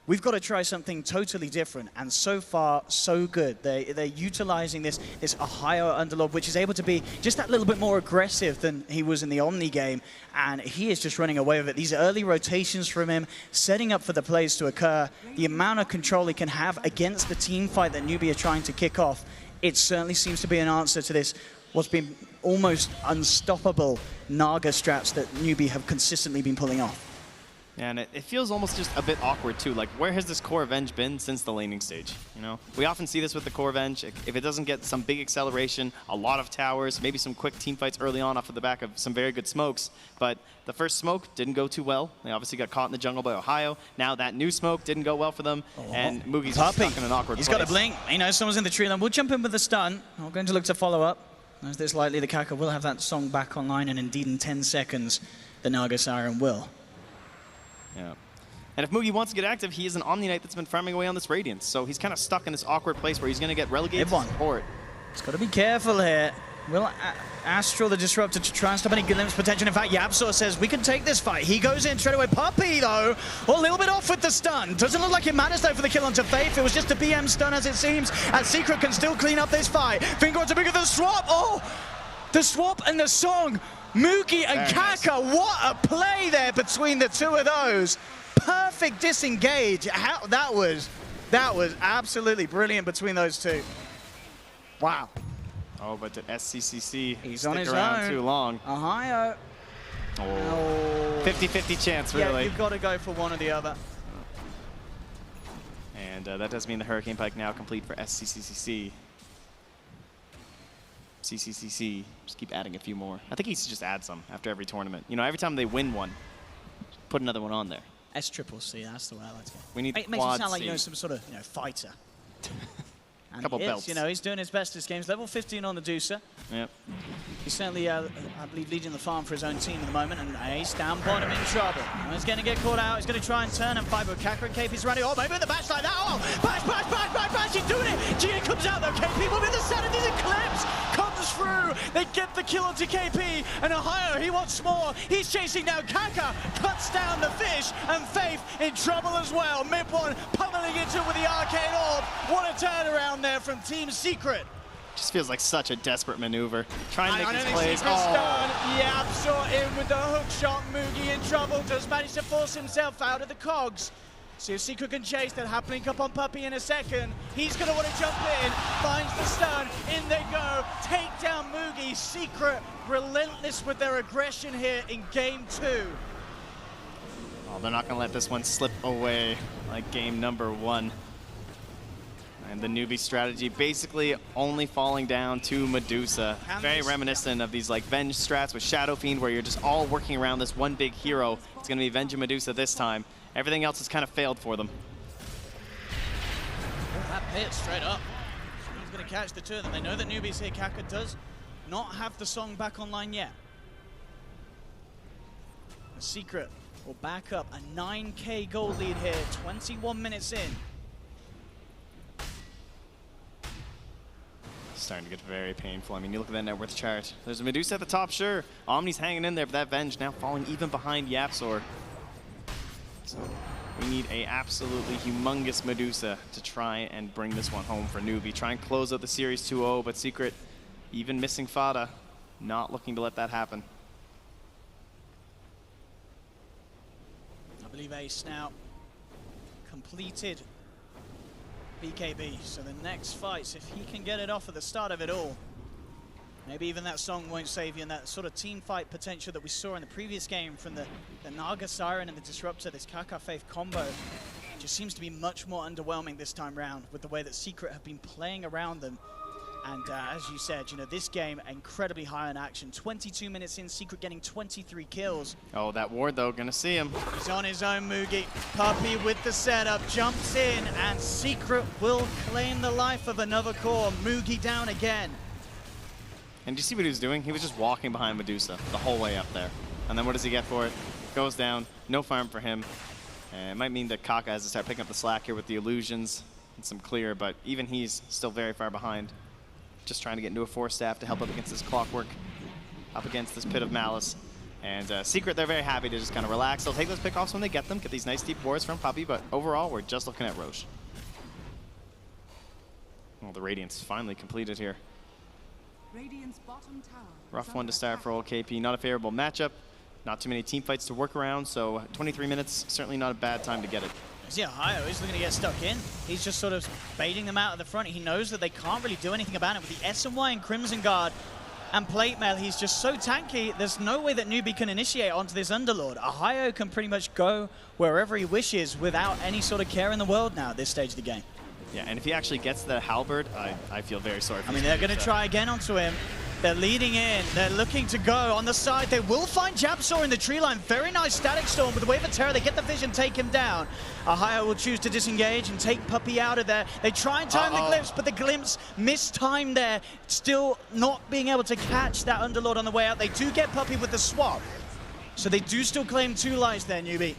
we've got to try something totally different, and so far, so good. They're utilizing this Ohio Underlord, which is able to be just that little bit more aggressive than he was in the Omni game, and he is just running away with it. These early rotations from him, setting up for the plays to occur, the amount of control he can have against the team fight that Newbee are trying to kick off, it certainly seems to be an answer to this, what's been almost unstoppable Naga straps that Newbee have consistently been pulling off. Yeah, and it feels almost just a bit awkward too. Like, where has this core Venge been since the laning stage? You know, we often see this with the core Venge. If it doesn't get some big acceleration, a lot of towers, maybe some quick team fights early on off of the back of some very good smokes. But the first smoke didn't go too well. They obviously got caught in the jungle by Ohio. Now that new smoke didn't go well for them, and Moogie's stuck in an awkward place. He's got a blink. He knows someone's in the tree line. We'll jump in with the stun. We're going to look to follow up. As this likely, the Kaka will have that song back online, and indeed in 10 seconds, the Naga Siren will. Yeah. And if Moogie wants to get active, he is an Omni Knight that's been farming away on this Radiance. So he's kind of stuck in this awkward place where he's going to get relegated to support. He's got to be careful here. Will Astral, the Disruptor, to try and stop any glimpse potential. In fact, Yabsor says, we can take this fight. He goes in straight away. Puppey, though, a little bit off with the stun. Doesn't look like it matters, though, for the kill onto Faith. It was just a BM stun, as it seems. And Secret can still clean up this fight. Finger to bigger the swap. Oh, the swap and the song. Moogie and Kaka, what a play there between the two of those. Perfect disengage. That was absolutely brilliant between those two. Wow. Oh, but the SCCC He's stick on his around own. too long. Ohio. Oh. 50-50 chance, really. Yeah, you've got to go for one or the other. And that does mean the Hurricane Pike now complete for SCCC. CCCC, just keep adding a few more. I think he should just add some after every tournament. You know, every time they win one, put another one on there. SCCC, that's the way I like to go. We need It makes him sound like, C. you know, some sort of, you know, fighter. And Couple he is, belts. you know, he's doing his best this game. He's level 15 on the Deucer. Yep. He's certainly, I believe, leading the farm for his own team at the moment, and Ace down bottom in trouble. And he's going to get caught out. He's going to try and turn and fight, but Kaka and KP's running. Oh, maybe in the bash like that. Oh, bash, he's doing it. Gia comes out, though. KP will be the center. These Eclipse comes through. They get the kill onto KP, and Ohio, he wants more. He's chasing down Kaka, cuts down the fish, and Faith in trouble as well. Mid one pummeling into it with the arcane orb. What a turnaround there from Team Secret. Just feels like such a desperate maneuver. Trying to make these plays. Secret's done. Yabsor in with the hook shot. Moogie in trouble. Does manage to force himself out of the cogs. See if Secret can chase. They're happening up on Puppey in a second. He's going to want to jump in. Finds the stun. In they go. Take down Moogie. Secret relentless with their aggression here in game 2. Oh, they're not going to let this one slip away like game number 1. And the Newbee strategy basically only falling down to Medusa. Very reminiscent of these like Venge strats with Shadow Fiend where you're just all working around this one big hero. It's going to be Venge and Medusa this time. Everything else has kind of failed for them. Oh, that hit straight up. He's going to catch the two of them. They know that Newbee's here. Kaka does not have the song back online yet. The Secret will back up a 9K gold lead here, 21 minutes in. Starting to get very painful. I mean, you look at that net worth chart. There's a Medusa at the top, sure. Omni's hanging in there, but that Venge now falling even behind Yabsor. So we need a absolutely humongous Medusa to try and bring this one home for Newbee. Try and close out the series 2-0, but Secret, even missing Fada, not looking to let that happen. I believe Ace now completed BKB, so the next fights, if he can get it off at the start of it all, maybe even that song won't save you, and that sort of team fight potential that we saw in the previous game from the Naga Siren and the Disruptor, this Kaka Faith combo, just seems to be much more underwhelming this time round with the way that Secret have been playing around them. And as you said, you know, this game incredibly high in action. 22 minutes in, Secret getting 23 kills. Oh, that ward though, gonna see him. He's on his own, Moogie. Puppey with the setup, jumps in, and Secret will claim the life of another core. Moogie down again. And do you see what he was doing? He was just walking behind Medusa the whole way up there. And then what does he get for it? Goes down, no farm for him. And it might mean that Kaka has to start picking up the slack here with the illusions and some clear, but even he's still very far behind. Just trying to get into a 4-staff to help up against this Clockwork, up against this Pit of Malice. And Secret, they're very happy to just kind of relax. They'll take those pickoffs when they get them, get these nice deep wards from Puppey, but overall, we're just looking at Roche. Well, the Radiant's finally completed here. Radiant's bottom tower. Rough one to start for old KP. Not a favorable matchup. Not too many team fights to work around, so 23 minutes, certainly not a bad time to get it. Yeah, Ohio is looking to get stuck in. He's just sort of baiting them out at the front. He knows that they can't really do anything about it. With the SMY and Crimson Guard and Plate Mail, he's just so tanky, there's no way that Newbee can initiate onto this Underlord. Ohio can pretty much go wherever he wishes without any sort of care in the world now at this stage of the game. Yeah, and if he actually gets the Halberd, I feel very sorry for him. I mean, they're going to try again onto him. They're leading in. They're looking to go on the side. They will find Japsaw in the tree line. Very nice Static Storm with the Wave of Terror. They get the vision, take him down. Ohio will choose to disengage and take Puppey out of there. They try and time the glimpse, but the glimpse mistimed there. Still not being able to catch that Underlord on the way out. They do get Puppey with the swap. So they do still claim 2 lives there, Newbee.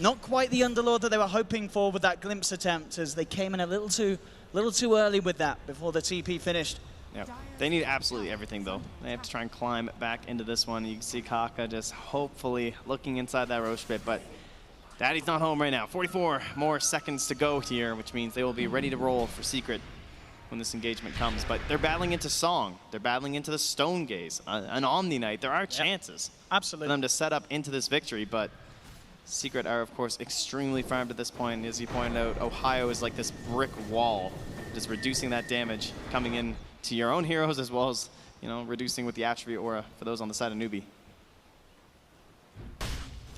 Not quite the Underlord that they were hoping for with that glimpse attempt, as they came in a little too early with that before the TP finished. Yeah, they need absolutely everything, though. They have to try and climb back into this one. You can see Kaka just hopefully looking inside that Roche pit, but Daddy's not home right now. 44 more seconds to go here, which means they will be ready to roll for Secret when this engagement comes. But they're battling into Song. They're battling into the Stone Gaze, an Omni Knight. There are chances absolutely for them to set up into this victory, but Secret are, of course, extremely farmed at this point. As you pointed out, Ohio is like this brick wall, just reducing that damage coming in to your own heroes, as well as, you know, reducing with the attribute aura for those on the side of Newbee.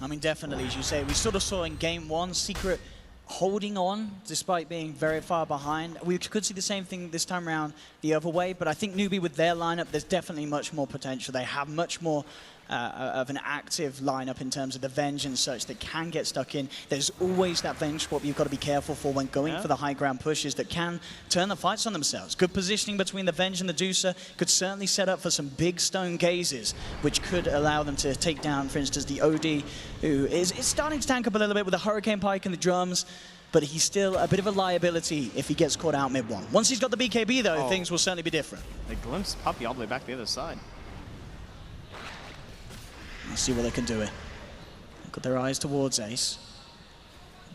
I mean, definitely, as you say, we sort of saw in game 1, Secret holding on despite being very far behind. We could see the same thing this time around the other way, but I think Newbee with their lineup, there's definitely much more potential. They have much more of an active lineup in terms of the Venge and such that can get stuck in. There's always that Venge swap you've got to be careful for when going for the high ground pushes that can turn the fights on themselves. Good positioning between the Venge and the Deucer could certainly set up for some big stone gazes, which could allow them to take down, for instance, the OD, who is starting to tank up a little bit with the Hurricane Pike and the drums, but he's still a bit of a liability if he gets caught out mid-1. Once he's got the BKB, though, things will certainly be different. They glimpse Puppey all the way back to the other side. Let's see what they can do here. They've got their eyes towards Ace.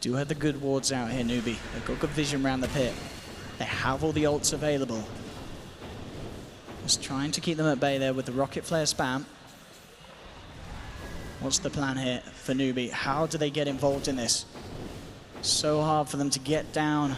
Do have the good wards out here, Newbee. They've got good vision around the pit. They have all the ults available. Just trying to keep them at bay there with the Rocket Flare spam. What's the plan here for Newbee? How do they get involved in this? So hard for them to get down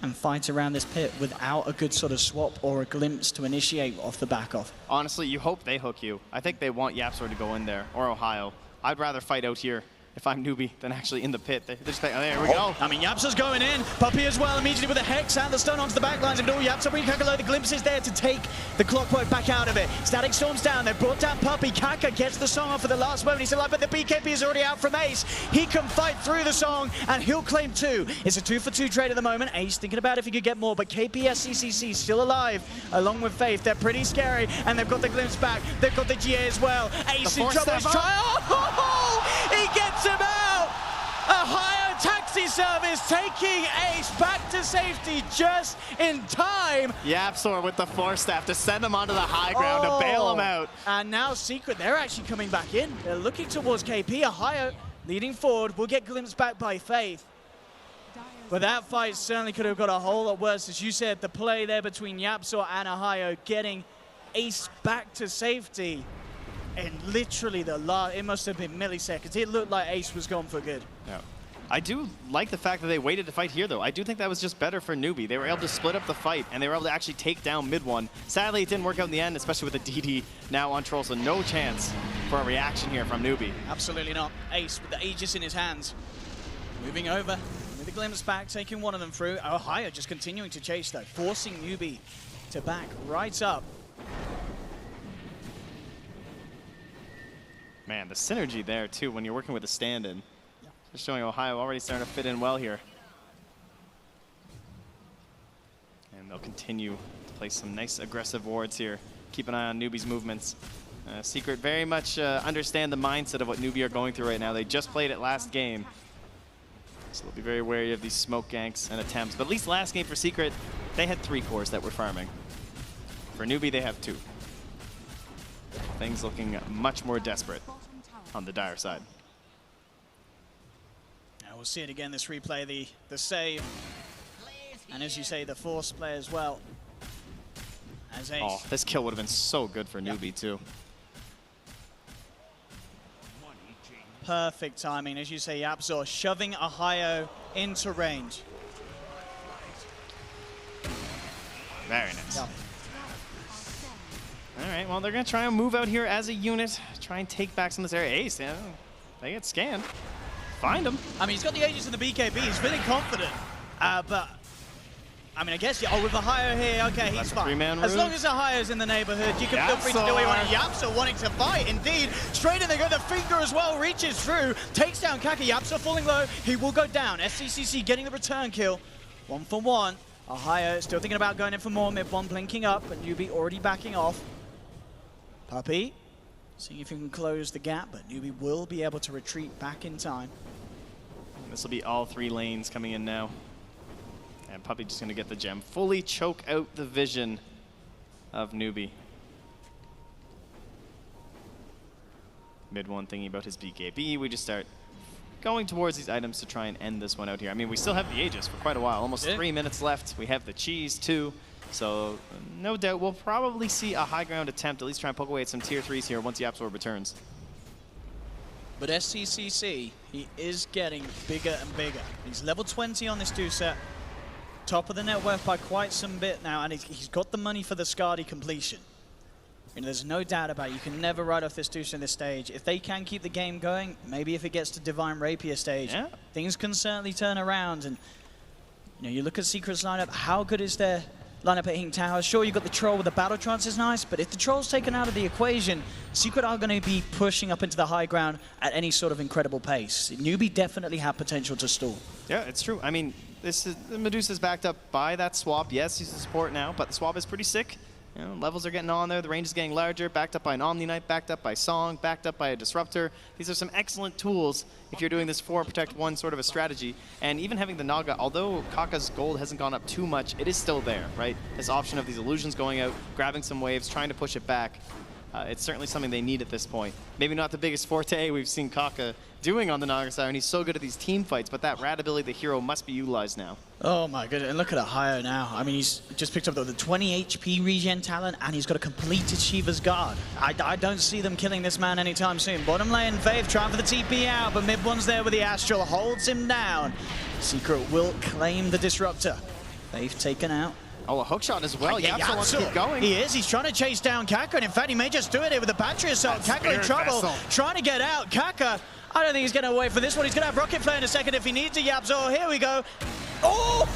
and fight around this pit without a good sort of swap or a glimpse to initiate off the back of. Honestly, you hope they hook you. I think they want Yapsor to go in there, or Ohio. I'd rather fight out here if I'm Newbee than actually in the pit. They're just like, oh, there we go. I mean, Yapsor's going in. Puppey as well, immediately with a Hex and the stun onto the backlines of it all. Yapsor bringing Kakalo. The glimpse is there to take the Clockwork back out of it. Static Storm's down. They've brought down Puppey. Kaka gets the song off for the last moment. He's alive, but the BKB is already out from Ace. He can fight through the song, and he'll claim 2. It's a 2-for-2 trade at the moment. Ace thinking about if he could get more, but KPS CCC still alive, along with Faith. They're pretty scary, and they've got the glimpse back. They've got the GA as well. Ace in trouble. He gets him out! Ohio Taxi Service taking Ace back to safety just in time. Yapsor with the 4-staff to send him onto the high ground to bail him out. And now Secret, they're actually coming back in. They're looking towards KP. Ohio leading forward. Will get glimpsed back by Faith. But that fight certainly could have got a whole lot worse. As you said, the play there between Yapsor and Ohio getting Ace back to safety. And literally it must have been milliseconds. It looked like Ace was gone for good. Yeah. I do like the fact that they waited to fight here, though. I do think that was just better for Newbee. They were able to split up the fight, and they were able to actually take down mid-1. Sadly, it didn't work out in the end, especially with the DD now on Troll, so no chance for a reaction here from Newbee. Absolutely not. Ace with the Aegis in his hands. Moving over with the glimpse back, taking one of them through. Ohio just continuing to chase, though, forcing Newbee to back right up. Man, the synergy there, too, when you're working with a stand-in. Just showing Ohio already starting to fit in well here. And they'll continue to play some nice aggressive wards here keep an eye on Newbee's movements. Secret very much understand the mindset of what Newbee are going through right now. They just played it last game. So they'll be very wary of these smoke ganks and attempts. But at least last game for Secret, they had 3 cores that were farming. For Newbee, they have 2. Things looking much more desperate on the dire side. Now we'll see it again, this replay, the save. And as you say, the force play as well. As Ace. Oh, this kill would have been so good for Newbee too. Perfect timing, as you say, Yapzor shoving Ohio into range. Very nice. All right, well, they're going to try and move out here as a unit, try and take back some of this area. Ace, yeah, they get scanned. Find him. I mean, he's got the Aegis in the BKB. He's feeling confident. But, I mean, I guess, yeah, with Ohio here, okay, he's fine. As long as Ohio's in the neighborhood, you can feel free to do what you want. Yapzor wanting to fight, indeed. Straight in they go. The finger as well reaches through, takes down Kaka. Yapzor falling low. He will go down. SCCC getting the return kill. 1 for 1. Ohio still thinking about going in for more. Mid-1 blinking up, but Newbee already backing off. Puppey, seeing if he can close the gap, but Newbee will be able to retreat back in time. This will be all 3 lanes coming in now. And Puppey just going to get the gem. Fully choke out the vision of Newbee. Mid-1 thinking about his BKB. We just start going towards these items to try and end this one out here. I mean, we still have the Aegis for quite a while. Almost 3 minutes left. We have the cheese too. So no doubt we'll probably see a high ground attempt. At least try and poke away at some tier 3s here once the Yapzor returns. But SCCC, he is getting bigger and bigger. He's level 20 on this 2-set. Top of the net worth by quite some bit now, and he's got the money for the Skadi completion. And there's no doubt about it. You can never write off this 2-set in this stage. If they can keep the game going, maybe if it gets to Divine Rapier stage, things can certainly turn around. And you know, you look at Secret's lineup, how good is their lineup at Hink Tower? Sure, you've got the Troll with the Battle Trance is nice, but if the Troll's taken out of the equation, Secret are going to be pushing up into the high ground at any sort of incredible pace. Newbee definitely have potential to stall. Yeah, it's true. I mean, Medusa's backed up by that swap. Yes, he's a support now, but the swap is pretty sick. You know, levels are getting on there, the range is getting larger, backed up by an Omni Knight, backed up by Song, backed up by a Disruptor. These are some excellent tools if you're doing this 4 protect 1 sort of a strategy. And even having the Naga, although Kaka's gold hasn't gone up too much, it is still there, right? This option of these illusions going out, grabbing some waves, trying to push it back. It's certainly something they need at this point. Maybe not the biggest forte we've seen Kaka doing on the Naga side, and he's so good at these team fights, but that rat ability, the hero, must be utilized now. Oh my goodness, and look at Ohio now. I mean, he's just picked up the 20 HP regen talent, and he's got a completed Shiva's Guard. I don't see them killing this man anytime soon. Bottom lane, Faith trying for the TP out, but mid-1's there with the Astral, holds him down. Secret will claim the Disruptor. Faith taken out. Oh, a hookshot as well. Yapzor wants to keep going. He is. He's trying to chase down Kaka, and in fact, he may just do it here with the battery assault. Kaka in trouble, trying to get out. Kaka, I don't think he's going to wait for this one. He's going to have Rocket Flare in a second if he needs a Yapzor. Here we go. Oh,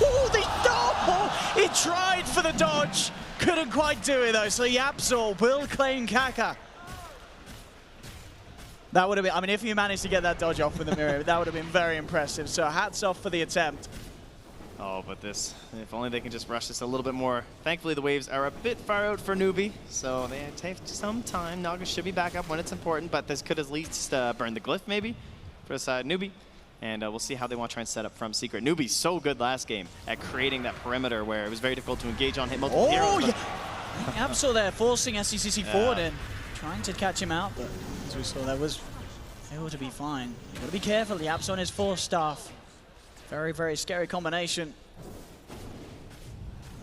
he tried for the dodge. Couldn't quite do it, though. So Yapzor will claim Kaka. That would have been, I mean, if you managed to get that dodge off with the mirror, that would have been very impressive. So hats off for the attempt. Oh, but this, if only they can just rush this a little bit more. Thankfully, the waves are a bit far out for Newbee, so they take some time. Naga should be back up when it's important, but this could at least burn the glyph, maybe, for this Newbee. And we'll see how they want to try and set up from Secret. Newbee's so good last game at creating that perimeter where it was very difficult to engage on him. Multiple heroes, Yapzor there, forcing SCCC forward and trying to catch him out, but as we saw, that was able to be fine. You've got to be careful. Yapzor on his 4 staff. Very, very scary combination.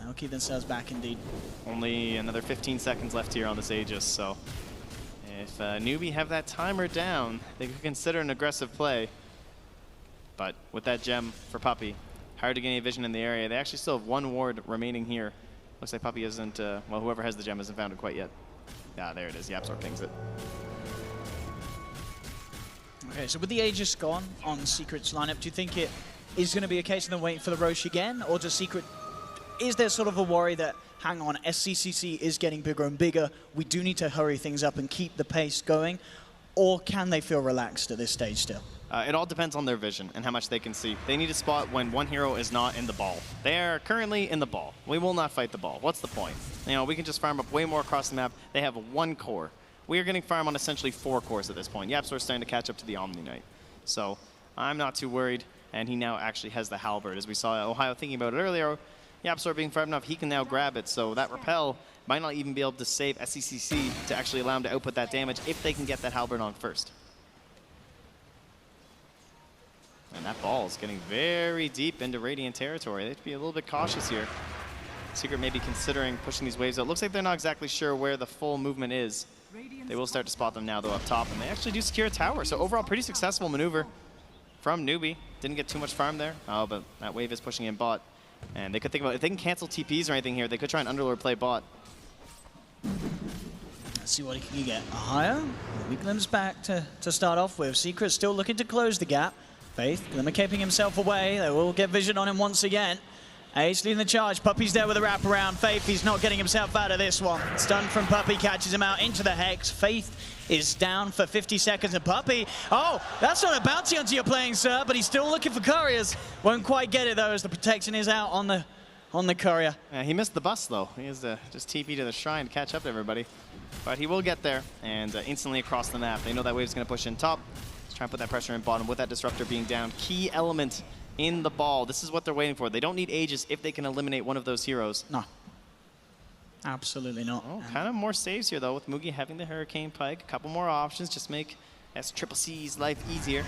They'll keep themselves back indeed. Only another 15 seconds left here on this Aegis, so if Newbee have that timer down, they could consider an aggressive play. But with that gem for Puppey, hard to get any vision in the area. They actually still have 1 ward remaining here. Looks like Puppey isn't, well, whoever has the gem hasn't found it quite yet. Ah, there it is. Yapzor pings it. Okay, so with the Aegis gone on Secret's lineup, do you think it is going to be a case of them waiting for the Roche again? Or does Secret, is there sort of a worry that, hang on, SCCC is getting bigger and bigger, we do need to hurry things up and keep the pace going? Or can they feel relaxed at this stage still? It all depends on their vision and how much they can see. They need to spot when one hero is not in the ball. They are currently in the ball. We will not fight the ball. What's the point? You know, we can just farm up way more across the map. They have 1 core. We are getting farm on essentially 4 cores at this point. YapzOr's starting to catch up to the Omni Knight. So I'm not too worried, and he now actually has the Halberd. As we saw Ohio thinking about it earlier, YapzOr being farmed enough, he can now grab it. So that Repel might not even be able to save SCCC to actually allow him to output that damage if they can get that Halberd on first. And that ball is getting very deep into Radiant territory. They have to be a little bit cautious here. Secret may be considering pushing these waves out. Looks like they're not exactly sure where the full movement is. They will start to spot them now, though, up top. And they actually do secure a tower. So overall, pretty successful maneuver from Newbee. Didn't get too much farm there. Oh, but that wave is pushing in bot. And they could think about, if they can cancel TPs or anything here, they could try and Underlord play bot. Let's see what he can get. Ohio, we glimpse back to start off with. Secret still looking to close the gap. Faith, Glimmer caping himself away. They will get vision on him once again. Ace leading the charge. Puppy's there with a wraparound. Faith, he's not getting himself out of this one. Stun from Puppy catches him out into the Hex. Faith is down for 50 seconds. And Puppy, oh, that's not a bounty onto your playing, sir, but he's still looking for couriers. Won't quite get it, though, as the protection is out on the courier. Yeah, he missed the bus, though. He has to just TP to the shrine to catch up to everybody. But he will get there, and instantly across the map. They know that wave's going to push in top. Try and put that pressure in bottom with that disruptor being down. Key element in the ball. This is what they're waiting for. They don't need Aegis if they can eliminate one of those heroes. No. Absolutely not. Oh, kind of more saves here, though, with Mugi having the Hurricane Pike. A couple more options, just make SCCC's life easier.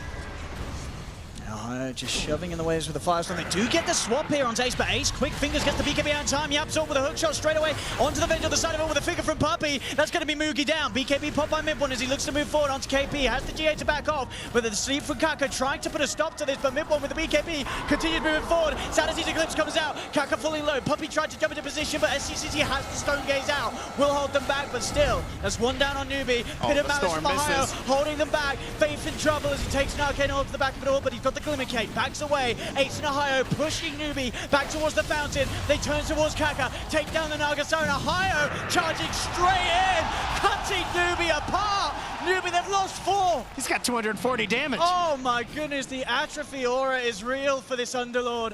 Just shoving in the waves with the Firestorm. They do get the swap here on Ace, but Ace, quick fingers, gets the BKB on time. YapzOr with a hook shot straight away onto the Venge on the side of it with a figure from Puppy. That's going to be Mugi down. BKB pop by mid-one as he looks to move forward onto KP. Has the GA to back off with a sleep from Kaka, trying to put a stop to this, but mid-one with the BKB continues moving forward. Sanity's Eclipse comes out. Kaka fully low. Puppy tried to jump into position, but SCCC has the Stone Gaze out. Will hold them back, but still, there's one down on Newbee. Hit him out from Ohio, holding them back. Faith in trouble as he takes an Arcane Ult to the back of it all, but he's got the Glimmer Cape. Backs away. Ace and Ohio pushing Newbee back towards the fountain. They turn towards Kaka, take down the Nagasar, and Ohio charging straight in, cutting Newbee apart. Newbee, they've lost 4. He's got 240 damage. Oh my goodness, the atrophy aura is real for this Underlord.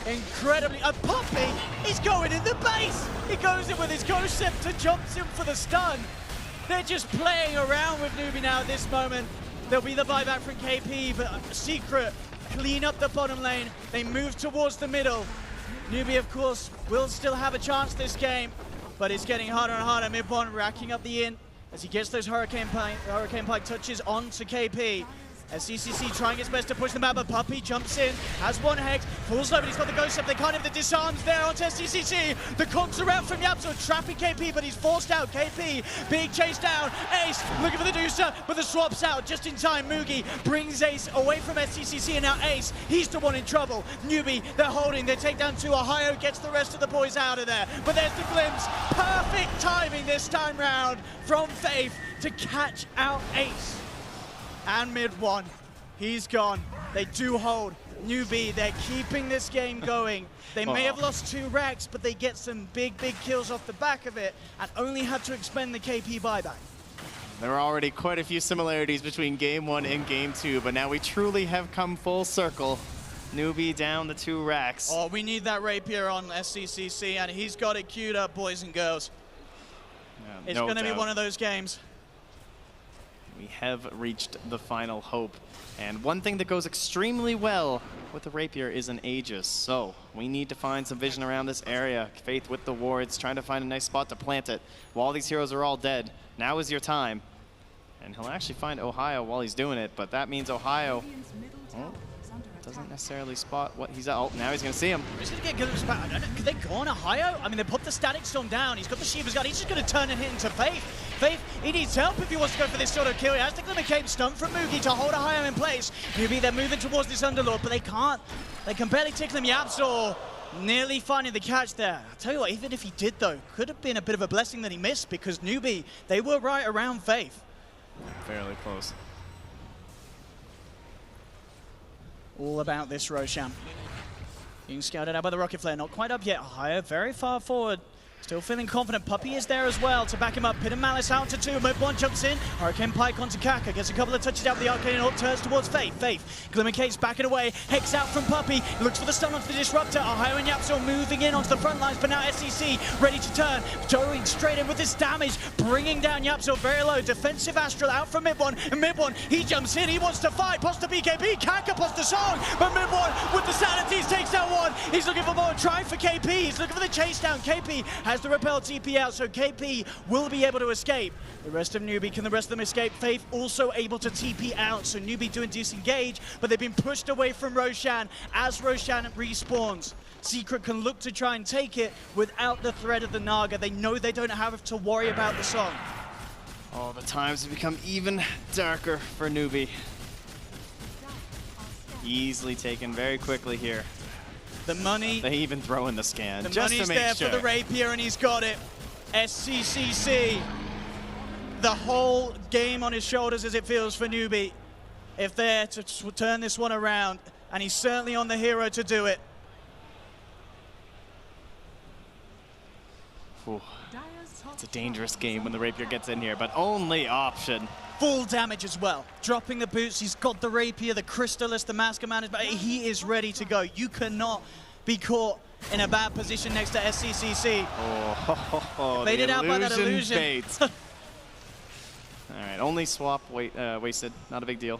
Incredibly, a Puppy, he's going in the base. He goes in with his Ghost Scepter, jumps in for the stun. They're just playing around with Newbee now at this moment. There'll be the buyback from KP, but Secret clean up the bottom lane. They move towards the middle. Newbee, of course, will still have a chance this game, but it's getting harder and harder. Mid-one racking up the int as he gets those Hurricane Pike touches onto KP. SCCC trying its best to push them out, but Puppy jumps in, has one Hex, falls low, but he's got the Ghost Step. They can't have the disarms there onto SCCC. The conks around from YapzOr, trapping KP, but he's forced out. KP being chased down. Ace looking for the Deucer, but the swap's out just in time. Mugi brings Ace away from SCCC, and now Ace, he's the one in trouble. Newbee, they're holding, they take down 2. Ohio gets the rest of the boys out of there, but there's the glimpse. Perfect timing this time round from Faith to catch out Ace. And mid-one, he's gone. They do hold. Newbee, they're keeping this game going. They may have lost 2 racks, but they get some big kills off the back of it and only had to expend the KP buyback. There are already quite a few similarities between Game 1 and Game 2, but now we truly have come full circle. Newbee down the 2 racks. Oh, we need that rapier on SCCC, and he's got it queued up, boys and girls. Yeah, it's going to be one of those games. We have reached the final hope. And one thing that goes extremely well with the Rapier is an Aegis. So we need to find some vision around this area. Faith with the wards, trying to find a nice spot to plant it. While these heroes are all dead, now is your time. And he'll actually find Ohio while he's doing it, but that means Ohio doesn't necessarily spot what he's at. Oh, now he's going to see him. He's going to get good. I don't know. Could they go on Ohio? I mean, they put the Static Storm down. He's got the Shiva's Guard. He's just going to turn and hit into Faith. Faith, he needs help if he wants to go for this sort of kill. He has the Glimmer Cape stun from Mugi to hold Ohio in place. Newbee, they're moving towards this Underlord, but they can't. They can barely tickle him. YapzOr nearly finding the catch there. I'll tell you what, even if he did, though, could have been a bit of a blessing that he missed, because Newbee, they were right around Faith. Fairly close. All about this Roshan. Being scouted out by the Rocket Flare, not quite up yet. Ohio very far forward. Still feeling confident. Puppey is there as well to back him up. Pit and Malice out to 2. Mid1 jumps in. Hurricane Pike onto Kaka. Gets a couple of touches out with the Arcane Orb. Turns towards Faith. Faith. Glimmercade's backing away. Hex out from Puppey. Looks for the stun onto the Disruptor. Ohio and Yapzor moving in onto the front lines. But now SCC ready to turn. Going straight in with this damage. Bringing down Yapzor very low. Defensive Astral out from Mid1. And Mid1, he jumps in. He wants to fight. Pops to BKB. Kaka pops the song. But Mid1 with the Sanities takes down one. He's looking for more. Trying for KP. He's looking for the chase down. KP has the repel TP out, so KP will be able to escape. The rest of Newbee, can the rest of them escape? Faith also able to TP out, so Newbee doing disengage, but they've been pushed away from Roshan as Roshan respawns. Secret can look to try and take it without the threat of the Naga. They know they don't have to worry about the song. Oh, the times have become even darker for Newbee. Easily taken very quickly here. The money. They even throw in the scan. The just money's to make there sure. for the Rapier, and he's got it. SCCC. The whole game on his shoulders as it feels for Newbee. If they're to turn this one around, and he's certainly on the hero to do it. Ooh. It's a dangerous game when the Rapier gets in here, but only option. Full damage as well. Dropping the boots, he's got the Rapier, the Crystalist, the Masker Management. He is ready to go. You cannot be caught in a bad position next to SCCC. Oh, Made it out by that illusion. Fades. All right, only swap wasted. Not a big deal.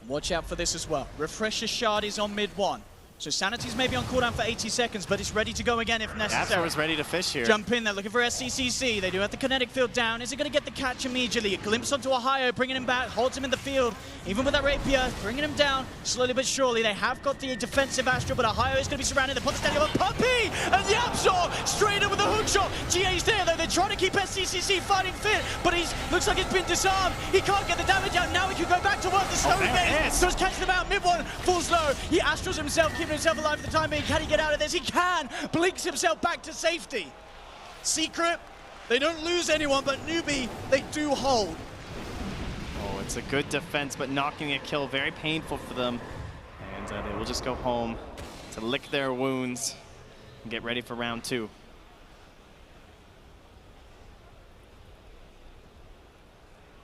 Watch out for this as well. Refresher Shard is on mid-1. So Sanity's maybe on cooldown for 80 seconds, but it's ready to go again if necessary. Yapzor ready to fish here. Jump in there, looking for SCCC. They do have the kinetic field down. Is he going to get the catch immediately? A glimpse onto Ohio, bringing him back, holds him in the field. Even with that Rapier, bringing him down slowly but surely. They have got the defensive Astral, but Ohio is going to be surrounded. They put the standing on Puppey, and Yapzor straight in with a hook shot. GA's there, though. They're trying to keep SCCC fighting fit, but he looks like he's been disarmed. He can't get the damage out. Now he can go back to work the stone base. So he's catching them out. Mid-1, full slow. He Astrals himself, keeping himself alive for the time being. Can he get out of this? He can. Blinks himself back to safety. Secret, they don't lose anyone, but Newbee, they do hold. Oh, it's a good defense, but not getting a kill. Very painful for them. And they will just go home to lick their wounds and get ready for round 2.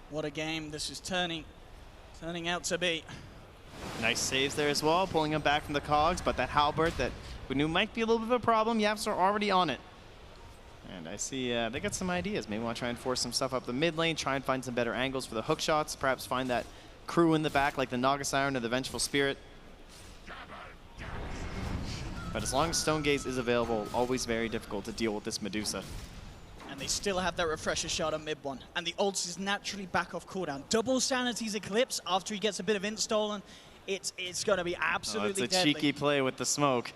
What a game this is turning out to be. Nice saves there as well, pulling him back from the cogs, but that halberd that we knew might be a little bit of a problem, Yapzor already on it. And I see they got some ideas. Maybe want to try and force some stuff up the mid lane, try and find some better angles for the hook shots, perhaps find that crew in the back like the Naga Siren or the Vengeful Spirit. But as long as Stone Gaze is available, always very difficult to deal with this Medusa. And they still have that refresher shot on mid-1. And the ult is naturally back off cooldown. Double Sanity's Eclipse after he gets a bit of int stolen. It's going to be absolutely it's a deadly. cheeky play with the smoke.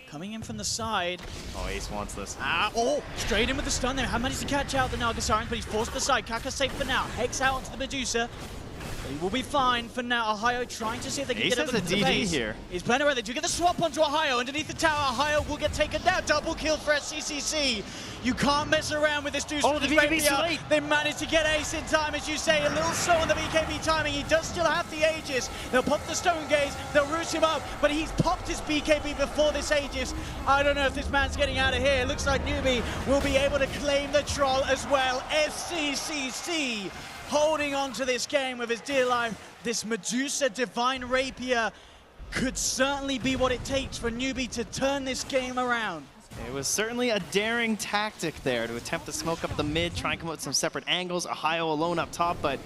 Coming in from the side. Oh, Ace wants this. Oh, straight in with the stun there. How managed to catch out the Naga Siren, but he's forced to the side. Kaka's safe for now. Hex out onto the Medusa. He will be fine for now. Ohio trying to see if they can Ace get up has into a the DD base. here. He's playing around. They do get the swap onto Ohio. Underneath the tower, Ohio will get taken down. Double kill for SCCC. You can't mess around with this dude. Oh, the BKB's too late. They managed to get Ace in time, as you say. A little slow on the BKB timing. He does still have the Aegis. They'll pop the Stone Gaze. They'll root him up, but he's popped his BKB before this Aegis. I don't know if this man's getting out of here. It looks like Newbee will be able to claim the Troll as well. SCCC holding on to this game with his dear life. This Medusa Divine Rapier could certainly be what it takes for Newbee to turn this game around. It was certainly a daring tactic there to attempt to smoke up the mid, try and come up with some separate angles. Ohio alone up top, but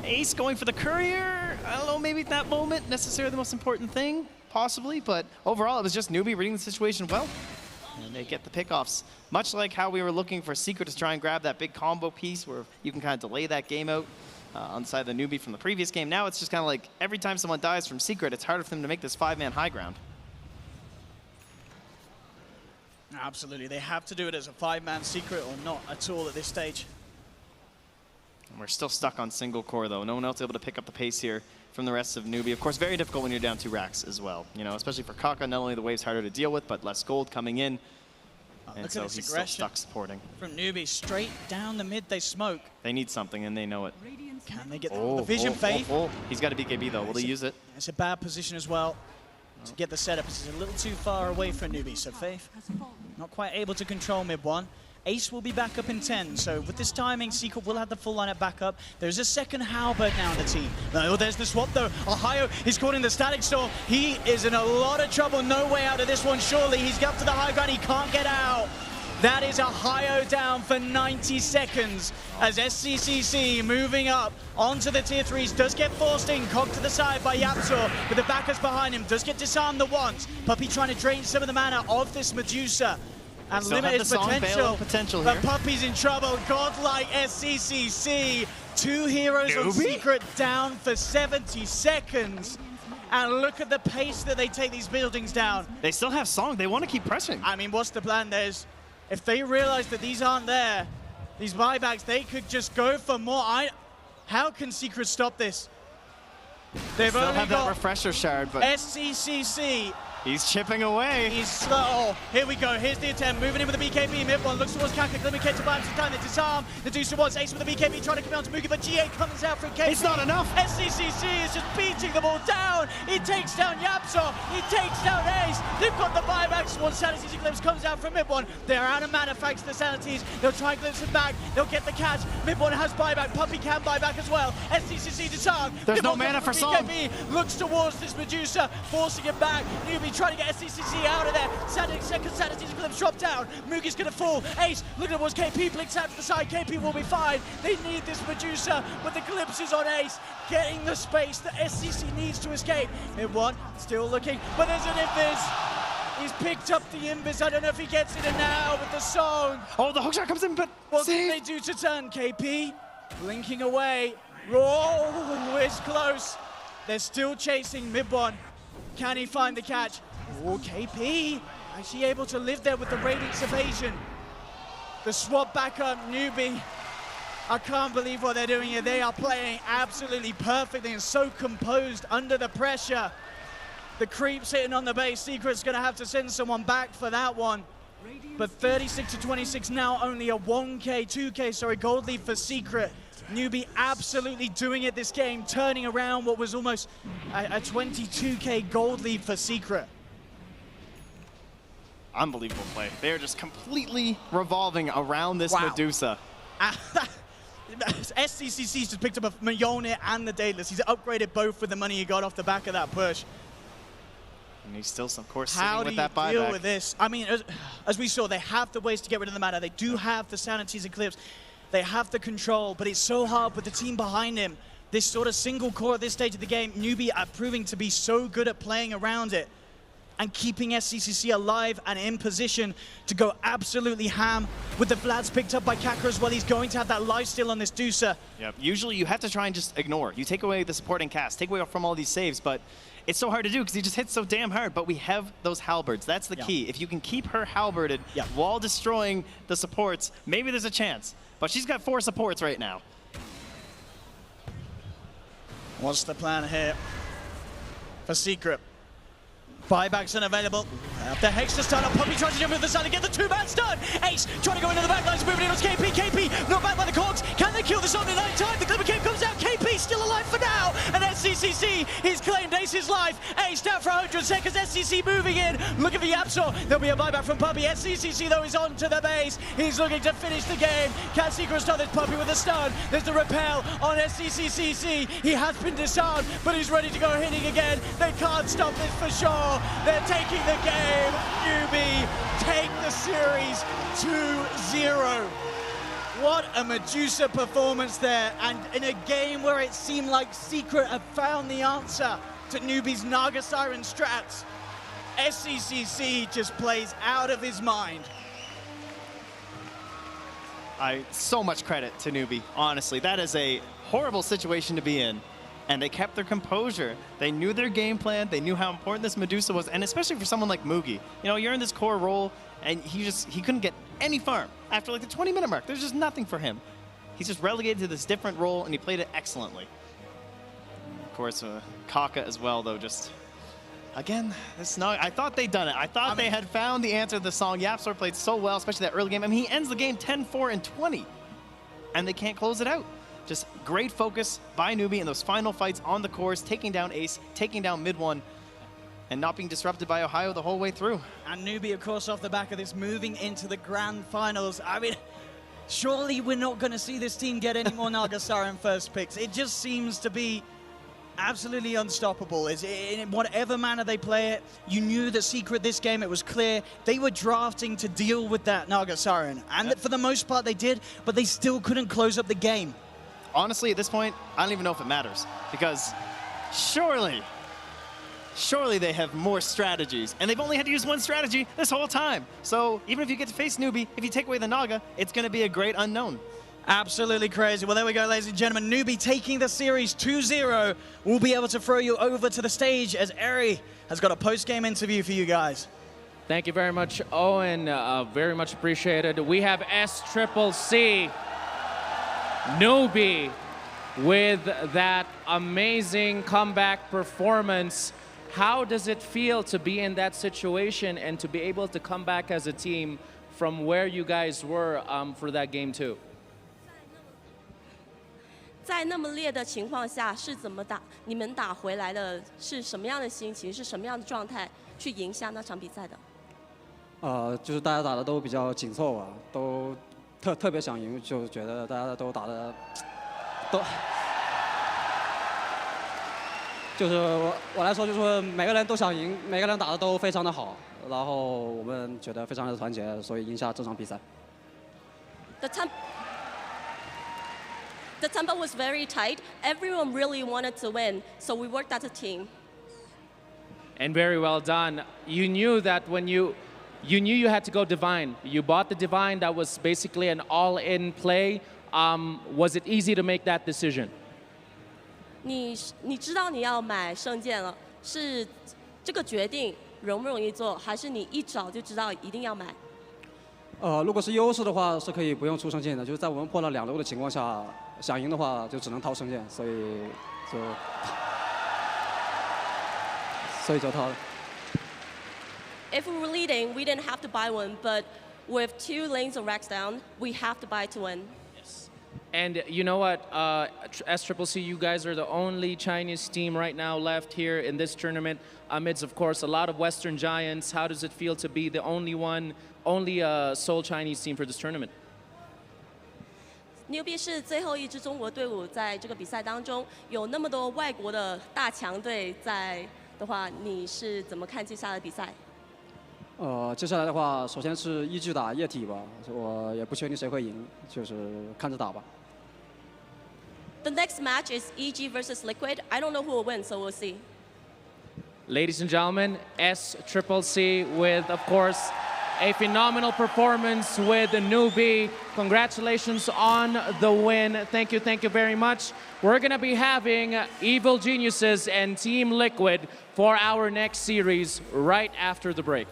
Ace going for the courier. I don't know, maybe at that moment necessarily the most important thing, possibly, but overall it was just Newbee reading the situation well. And they get the pickoffs. Much like how we were looking for Secret to try and grab that big combo piece where you can kind of delay that game out on the side of the Newbee from the previous game. Now it's just kind of like every time someone dies from Secret, it's harder for them to make this 5-man high ground. Absolutely, they have to do it as a 5-man Secret or not at all at this stage. And we're still stuck on single core though. No one else able to pick up the pace here from the rest of Newbee. Of course, very difficult when you're down 2 racks as well. You know, especially for Kaka, not only the wave's harder to deal with, but less gold coming in. And so he's still stuck supporting. From Newbee, straight down the mid, they smoke. They need something and they know it. Can they get the vision, Faith? He's got a BKB though. Will he use it? It's a bad position as well. to get the setup. This is a little too far away for Newbee, so Faith not quite able to control mid one. Ace will be back up in 10, so with this timing, Secret will have the full lineup back up. There's a second halberd now on the team. Oh, there's the swap though. Ohio is caught in the static storm. He is in a lot of trouble. No way out of this one, surely. He's up to the high ground. He can't get out. That is Ohio down for 90 seconds as SCCC moving up onto the tier 3s. Does get forced in, cocked to the side by Yapzor with the backers behind him. Does get disarmed the once. Puppey trying to drain some of the mana of this Medusa. And limit his potential here. But Puppey's in trouble. Godlike SCCC. 2 heroes on Secret down for 70 seconds. And look at the pace that they take these buildings down. They still have Song. They want to keep pressing. I mean, what's the plan? If they realize that these aren't there, these buybacks, they could just go for more. How can Secret stop this? They've still only have got that refresher shard, but SCCC. He's chipping away. He's slow. Oh, here we go. Here's the attempt. Moving in with the BKB. Mid one looks towards Kaka. Glimmer Kate to buy him some time. They disarm. The Deucer wants Ace with the BKB trying to come down to Mugi, but GA comes out from KP. It's not enough. SCCC is just beating them all down. He takes down Yapzor. He takes down Ace. They've got the buybacks. One Sanity's Eclipse comes out from mid one. They're out of mana thanks to the Sanities. They'll try and glimpse him back. They'll get the catch. Mid one has buyback. Puppey can buy back as well. SCCC disarm. There's no mana for Song. BKB looks towards this Medusa, forcing it back. Newbee trying to get SCCC out of there. Second Sanity's Eclipse drop down. Mugi's gonna fall. Ace looking towards KP, blinks out to the side. KP will be fine. They need this Medusa, but the glimpse is on Ace, getting the space that SCC needs to escape. Mid one, still looking, but there's an Invis. He's picked up the Invis. I don't know if he gets it in now with the Song. Oh, the hookshot comes in, but what can they do to turn? KP blinking away. Oh, it's close. They're still chasing mid one. Can he find the catch? Oh, KP actually able to live there with the Radiance evasion. The swap back up, Newbee. I can't believe what they're doing here. They are playing absolutely perfectly and so composed under the pressure. The creep's hitting on the base. Secret's gonna have to send someone back for that one. But 36-26 now, only a 2K gold lead for Secret. Newbee absolutely doing it this game, turning around what was almost a 22K gold lead for Secret. Unbelievable play. They're just completely revolving around this Medusa. SCCC's just picked up a Mjolnir and the Daedalus. He's upgraded both with the money he got off the back of that push. And he's still, of course, How sitting with that buyback. do you deal with this? I mean, as we saw, they have the ways to get rid of the mana. They do have the Sanity's Eclipse. They have the control, but it's so hard with the team behind him. This sort of single core at this stage of the game, Newbee are proving to be so good at playing around it and keeping SCCC alive and in position to go absolutely ham. With the Vlads picked up by Kaka as well, he's going to have that life steal on this Deucer. Yep. Usually you have to try and just ignore. You take away the supporting cast, take away from all these saves, but it's so hard to do because he just hits so damn hard, but we have those halberds. That's the key. If you can keep her halberded while destroying the supports, maybe there's a chance. But she's got 4 supports right now. What's the plan here for Secret? Buybacks unavailable. The Hex to start up. Puppey tries to jump over the side to get the 2-man stun. Ace trying to go into the backlines, moving in on KP. KP not back by the Cogs. Can they kill this on in 9 time? The Glimmer Cape comes out. KP still alive for now. And SCCC, he's claimed Ace's life. Ace down for 100 seconds. SCC moving in. Looking for Yapzor. There'll be a buyback from Puppey. SCCC though is on to the base. He's looking to finish the game. Can Secret stop this Puppey with a stun? There's the repel on SCCC. He has been disarmed, but he's ready to go hitting again. They can't stop this for sure. They're taking the game. Newbee take the series 2-0. What a Medusa performance there. And in a game where it seemed like Secret had found the answer to Newbee's Naga Siren strats, SCCC just plays out of his mind. So much credit to Newbee, honestly. That is a horrible situation to be in. And they kept their composure. They knew their game plan. They knew how important this Medusa was, and especially for someone like Mugi. You know, you're in this core role, and he couldn't get any farm. After like the 20-minute mark, there's just nothing for him. He's just relegated to this different role, and he played it excellently. Of course, Kaka as well, though, just... Again, I thought they'd done it. I thought they had found the answer to the song. Yapzor played so well, especially that early game. I mean, he ends the game 10-4 and 20, and they can't close it out. Just great focus by Newbee in those final fights on the cores, taking down Ace, taking down mid one. and not being disrupted by Ohio the whole way through. And Newbee, of course, off the back of this, moving into the grand finals. I mean, surely we're not going to see this team get any more Nagasaren first picks. It just seems to be absolutely unstoppable. In whatever manner they play it, you knew that Secret this game, it was clear they were drafting to deal with that Nagasaren. And for the most part they did, but they still couldn't close up the game. Honestly, at this point, I don't even know if it matters, because surely they have more strategies, and they've only had to use one strategy this whole time. So even if you get to face Newbee, if you take away the Naga, it's going to be a great unknown. Absolutely crazy. Well, there we go, ladies and gentlemen. Newbee taking the series 2-0. We'll be able to throw you over to the stage as Eri has got a post-game interview for you guys. Thank you very much, Owen. Very much appreciated. We have SCCC Newbee with that amazing comeback performance. How does it feel to be in that situation and to be able to come back as a team from where you guys were for that game 2? 在那么烈的情况下是怎么打？你们打回来的是什么样的心情？是什么样的状态去赢下那场比赛的？就是大家打的都比较紧凑吧，都特别想赢，就觉得大家都打的就是我来说，就是说每个人都想赢，每个人打的都非常的好，然后我们觉得非常的团结，所以赢下这场比赛。The tempo was very tight. Everyone really wanted to win, so we worked as a team. And very well done. You knew that when you knew you had to go Divine. You bought the Divine. That was basically an all-in play. Was it easy to make that decision? 你知道你要买圣剑了，是这个决定容不容易做，还是你一早就知道一定要买？如果是优势的话，是可以不用出圣剑的。就是在我们破了2流的情况下，想赢的话就只能掏圣剑，所以就掏了。If we were leading, we didn't have to buy one, but with 2 lanes of racks down, we have to buy to win. And you know what, SCCC, you guys are the only Chinese team right now left here in this tournament, amidst, of course, a lot of Western giants. How does it feel to be the only sole Chinese team for this tournament? Newbee 是最后一支中国队伍，在这个比赛当中有那么多外国的大强队在的话，你是怎么看接下来的比赛？接下来的话，首先是依据打液体吧，我也不确定谁会赢，就是看着打吧。The next match is EG versus Liquid. I don't know who will win, so we'll see. Ladies and gentlemen, SCCC with, of course, a phenomenal performance with the Newbee. Congratulations on the win. Thank you very much. We're going to be having Evil Geniuses and Team Liquid for our next series right after the break.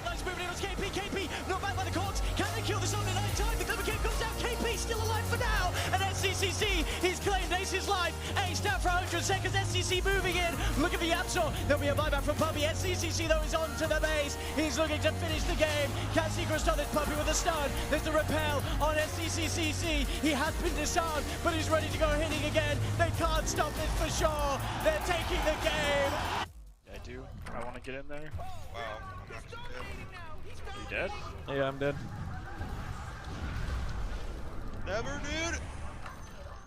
Nice movement, it was KP, not back by the Cogs. Can they kill this on in time? The Clever Game comes out, KP still alive for now. And SCCC, he's claimed Ace's life. Ace down for 100 seconds, SCC moving in. Look at the Absol, there'll be a buyback from Puppy. SCCC though is on to the base. He's looking to finish the game. Can Secret stop this Puppy with a stun? There's the repel on SCCC. He has been disarmed, but he's ready to go hitting again. They can't stop this for sure. They're taking the game. I do. I want to get in there. Wow, I'm actually dead. Are you dead? Yeah, I'm dead. Never, dude.